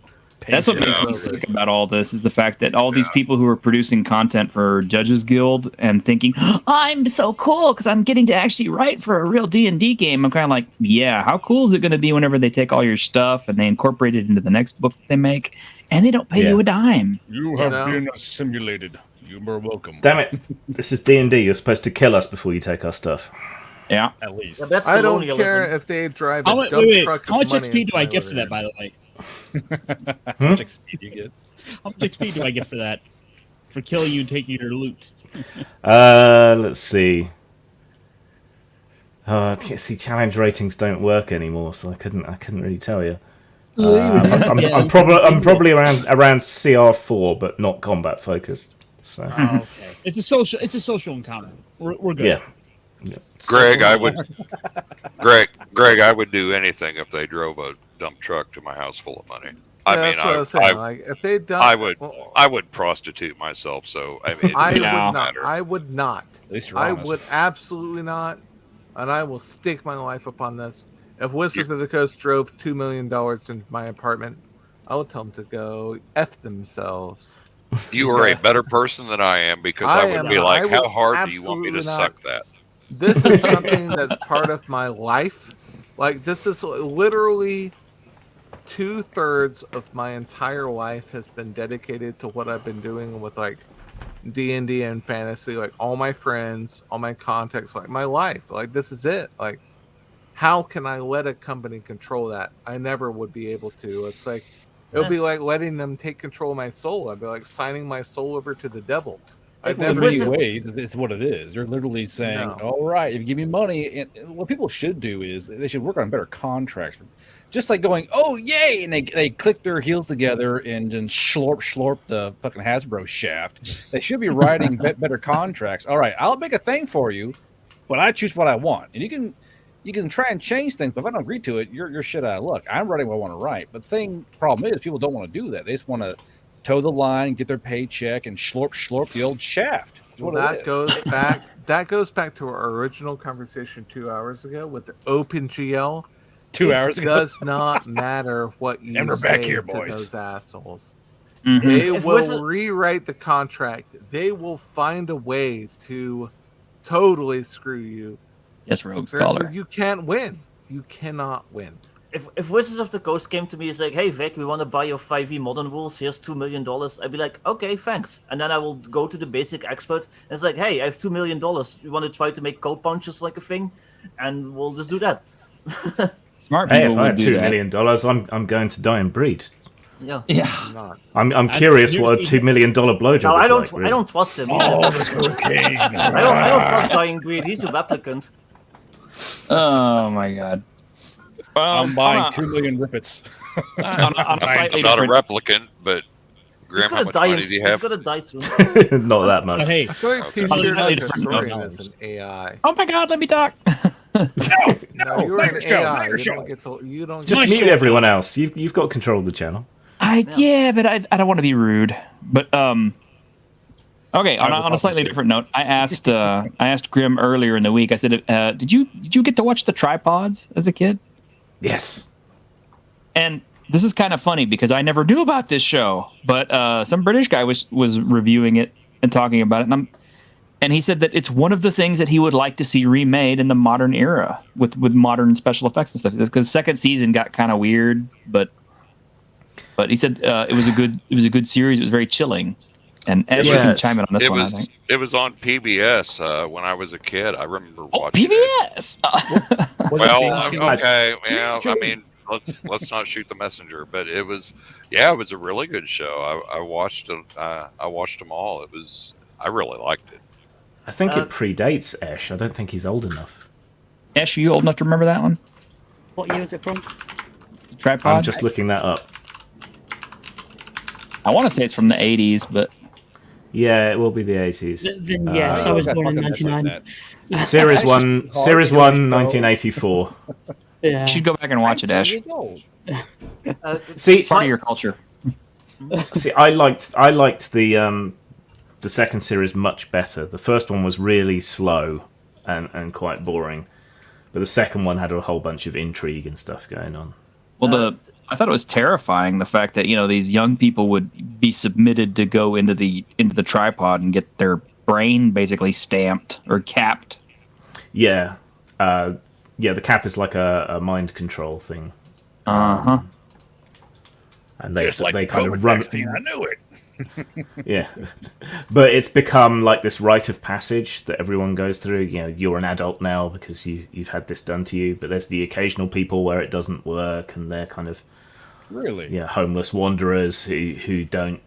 That's what makes me Yeah. sick about all this is the fact that all these people who are producing content for Judges Guild and thinking I'm so cool because I'm getting to actually write for a real D&D game. I'm kind of like, yeah, how cool is it going to be whenever they take all your stuff and they incorporate it into the next book that they make, and they don't pay you a dime. You have been assimilated. You are welcome. Damn it! This is D&D. You're supposed to kill us before you take our stuff. Yeah. At least. Yeah, that's I don't colonialism. care if they drive a How much, dump wait, truck. how of much money XP and do I fly get over for that, there. by the way? How much XP do you get? How much XP do I get for that? for killing you and taking your loot? Let's see. See, challenge ratings don't work anymore, so I couldn't really tell you. I'm probably around CR4, but not combat focused. So Okay. It's a social encounter. We're good. Yeah. Greg, I would do anything if they drove a dump truck to my house full of money. That's what I was saying. Like, if they done, I would prostitute myself. So I mean, I would not. At least you're I honest. would absolutely not, and I will stake my life upon this. If Wizards of the Coast drove $2 million into my apartment, I would tell them to go F themselves. You are a better person than I am because I would be like, how hard do you want me to suck that? This is something that's part of my life. Like, this is literally 2/3 of my entire life has been dedicated to what I've been doing with like D&D and fantasy. Like, all my friends, all my contacts, like my life. Like, this is it. Like, how can I let a company control that? I never would be able to. It's like, it would be like letting them take control of my soul. I'd be like signing my soul over to the devil. In many ways, it's what it is. You're literally saying, all right, if you give me money, and what people should do is they should work on better contracts. Just like going, oh, yay, and they click their heels together and then slorp the fucking Hasbro shaft. They should be writing better contracts. All right, I'll make a thing for you, but I choose what I want. And you can try and change things, but if I don't agree to it, you're shit out of luck. I'm writing what I want to write. But the problem is people don't want to do that. They just want to toe the line, get their paycheck, and slorp the old shaft. Well, that goes back to our original conversation 2 hours ago with the OpenGL. 2 hours ago. It does not matter what you and we're say back here, to boys. those assholes. Mm-hmm. They will rewrite the contract. They will find a way to totally screw you. Yes, Rogue Scholar. You can't win. You cannot win. If Wizards of the Coast came to me and like, hey Vic, we want to buy your 5e modern rules, here's $2 million, I'd be like, okay, thanks. And then I will go to the basic expert and it's like, hey, I have $2 million. You want to try to make code punches like a thing? And we'll just do that. Smart people. Hey, if I had $2 million, I'm going to die and breed. Yeah. I'm curious what a $2 million blowjob no, is I don't. like, really. I don't trust him. Oh, the cocaine. I don't trust dying breed. He's a replicant. Oh my god. I'm buying 2 million rippets. on a slightly I'm not a different... replicant, but Graham, how much die money do you have? He's gonna die soon. Not that much. Hey, I feel like T-Shirt Historian is an AI. Oh my god, let me talk. No, you're an AI. You don't Just mute everyone else. You've got control of the channel. Yeah, but I don't want to be rude. But okay. On a slightly different note, I asked Grim earlier in the week. I said, did you get to watch the Tripods as a kid? Yes. And this is kind of funny because I never knew about this show, but some British guy was reviewing it and talking about it, and he said that it's one of the things that he would like to see remade in the modern era with modern special effects and stuff. Because second season got kind of weird, but he said it was a good series. It was very chilling, and Ed, you can chime in on this one. I think it was on PBS when I was a kid. I remember watching PBS. Okay, yeah. I mean, let's not shoot the messenger, but it was a really good show. I watched them. I watched them all. I really liked it. I think it predates Ash. I don't think he's old enough. Ash, are you old enough to remember that one? What year is it from? Tripod? I'm just looking that up. I want to say it's from the 80s, but... Yeah, it will be the 80s. Then yes, I was born in 99. Series 1, 1984. Yeah. You should go back and watch it, Ash. See, it's part of your culture. See, I liked the second series much better. The first one was really slow and quite boring, but the second one had a whole bunch of intrigue and stuff going on. Well, I thought it was terrifying the fact that these young people would be submitted to go into the tripod and get their brain basically stamped or capped. Yeah, the cap is like a mind control thing. And they kind of run. I knew it. Yeah, but it's become like this rite of passage that everyone goes through. You're an adult now because you've had this done to you. But there's the occasional people where it doesn't work, and they're kind of really homeless wanderers who don't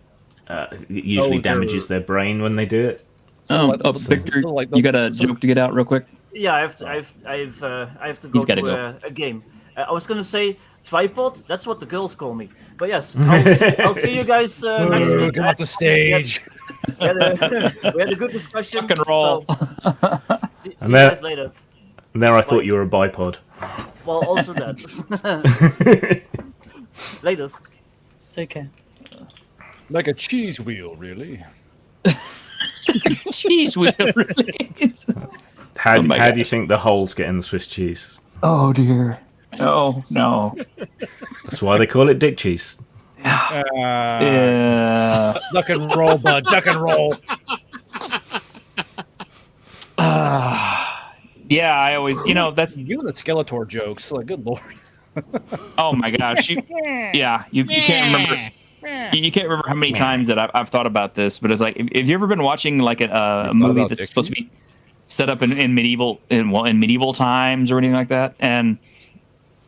It usually damages their brain when they do it. Victor, you got a joke to get out real quick? Yeah, I have to go to a game. I was gonna say tripod. That's what the girls call me. But yes, I'll see you guys next week. Come off the stage. We had a good discussion. Rock and roll. So, see you guys later. And there I thought you were a bipod. Well, also that. Laters. Take care. Like a cheese wheel, really. Cheese wheel, really? How do you think the holes get in the Swiss cheese? Oh dear. Oh no. That's why they call it dick cheese. Yeah. Duck and roll, bud. Duck and roll. Yeah, I always, that's you and the Skeletor jokes. Like, good lord. Oh my gosh. You can't remember. You can't remember how many times that I've thought about this, but it's like, if you ever been watching like a movie that's supposed to be set up in medieval times or anything like that, and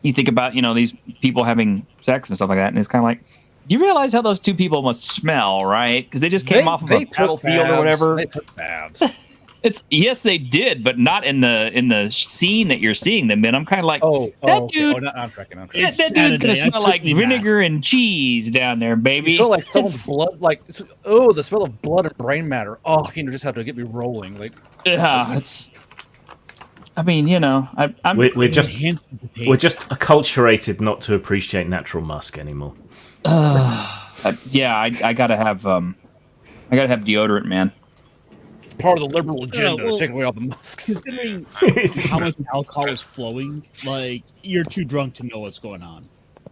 you think about these people having sex and stuff like that, and it's kind of like, do you realize how those two people must smell, right? Because they just came off of a battlefield or whatever. They took baths. Yes, they did, but not in the scene that you're seeing them in. I'm kind of like, that dude. Oh, no, I'm tracking. That dude's gonna smell like vinegar and cheese down there, baby. You smell like someone's blood. Like, the smell of blood and brain matter. Oh, you just have to get me rolling. Like, yeah, it's. I mean, we're just acculturated not to appreciate natural musk anymore. Yeah, I gotta have deodorant, man. Part of the liberal agenda, take away all the musks. Considering how much alcohol is flowing, like, you're too drunk to know what's going on.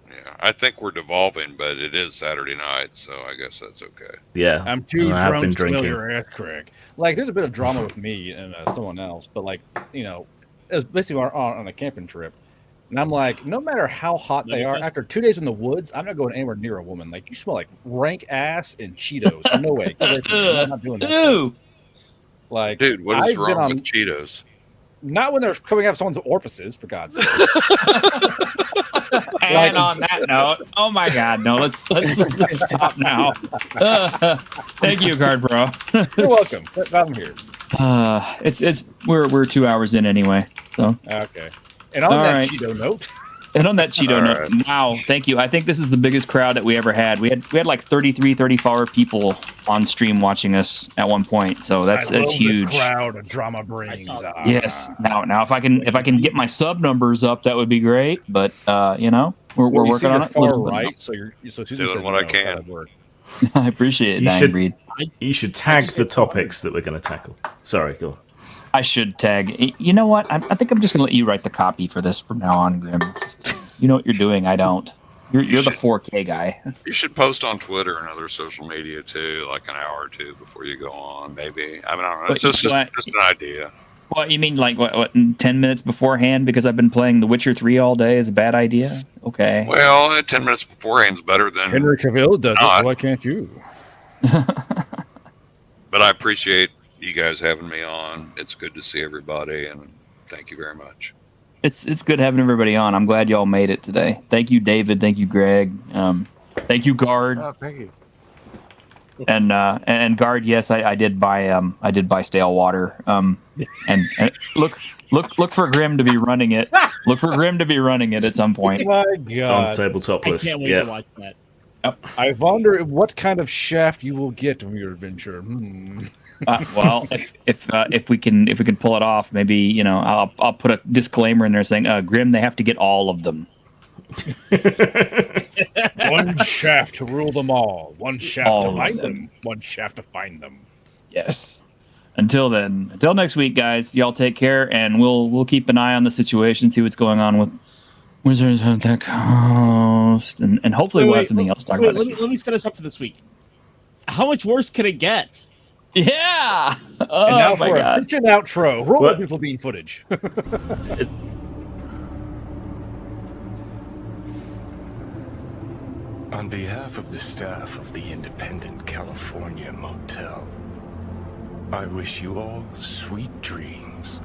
Yeah, I think we're devolving, but it is Saturday night, so I guess that's okay. Yeah, I'm too drunk to smell your ass crack. Like, there's a bit of drama with me and someone else, but like, it was basically on a camping trip, and I'm like, no matter how hot they are, after 2 days in the woods, I'm not going anywhere near a woman. Like, you smell like rank ass and Cheetos. No way, get away from me. I'm not doing that stuff. Like, dude, what is wrong with Cheetos? Not when they're coming out of someone's orifices, for God's sake. And on that note, oh my God, no, let's stop now. Thank you, Card Bro. You're welcome. I'm here. We're 2 hours in anyway, so okay. And on that Cheeto note. And on that Cheeto note, wow, thank you. I think this is the biggest crowd that we ever had. We had like 33, 34 people on stream watching us at one point. So that's huge. The crowd of drama brings. Yes. Now if I can get my sub numbers up, that would be great. But we're working on it. Far right, so you're doing what I can. I appreciate it. You should tag the topics that we're going to tackle. Sorry, go on. I should tag. You know what? I think I'm just going to let you write the copy for this from now on, Grim. You know what you're doing. I don't. You're the 4K guy. You should post on Twitter and other social media too, like an hour or two before you go on. Maybe. I mean, I don't know. It's just an idea. What you mean, like what? 10 minutes beforehand because I've been playing The Witcher 3 all day is a bad idea? Okay. Well, 10 minutes beforehand is better than Henry Cavill does it. Why can't you? But I appreciate you guys having me on. It's good to see everybody, and thank you very much. It's good having everybody on. I'm glad y'all made it today. Thank you, David. Thank you, Greg. Thank you, Guard. Thank you. And Guard. Yes, I did buy stale water. And look for Grim to be running it. Look for Grim to be running it at some point. Oh my God. On tabletop list. I can't wait to watch that. I wonder what kind of shaft you will get from your adventure. Well, if we can pull it off, maybe I'll put a disclaimer in there saying, Grim, they have to get all of them. One shaft to rule them all. One shaft to find them. One shaft to find them. Yes. Until next week, guys. Y'all take care, and we'll keep an eye on the situation, see what's going on with Wizards of the Coast, and hopefully we'll have something else to talk about. Let me set us up for this week. How much worse can it get? Yeah. Oh, and now my for God. a bitchin' outro. Roll the beautiful bean footage. On behalf of the staff of the Independent California Motel, I wish you all sweet dreams.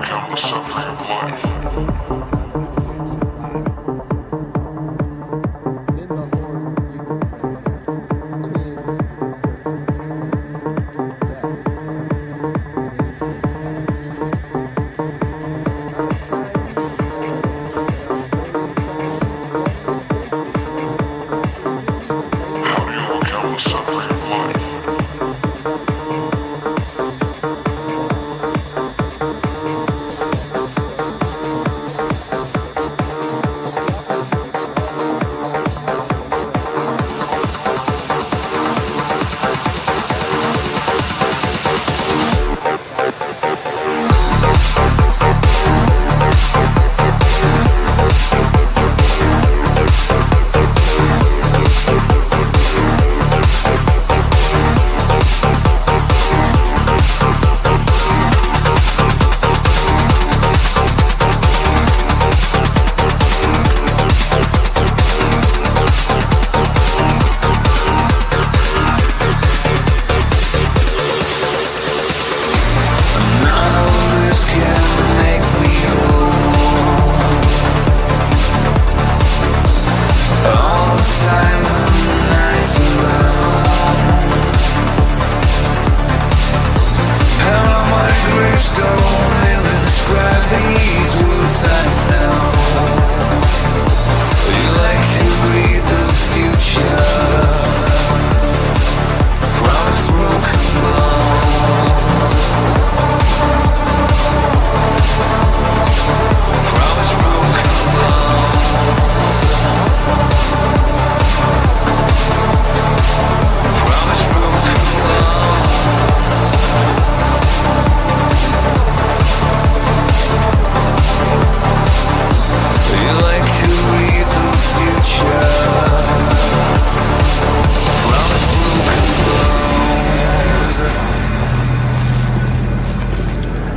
countless suffering of life.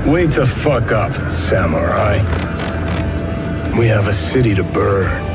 Wake the fuck up, samurai. We have a city to burn.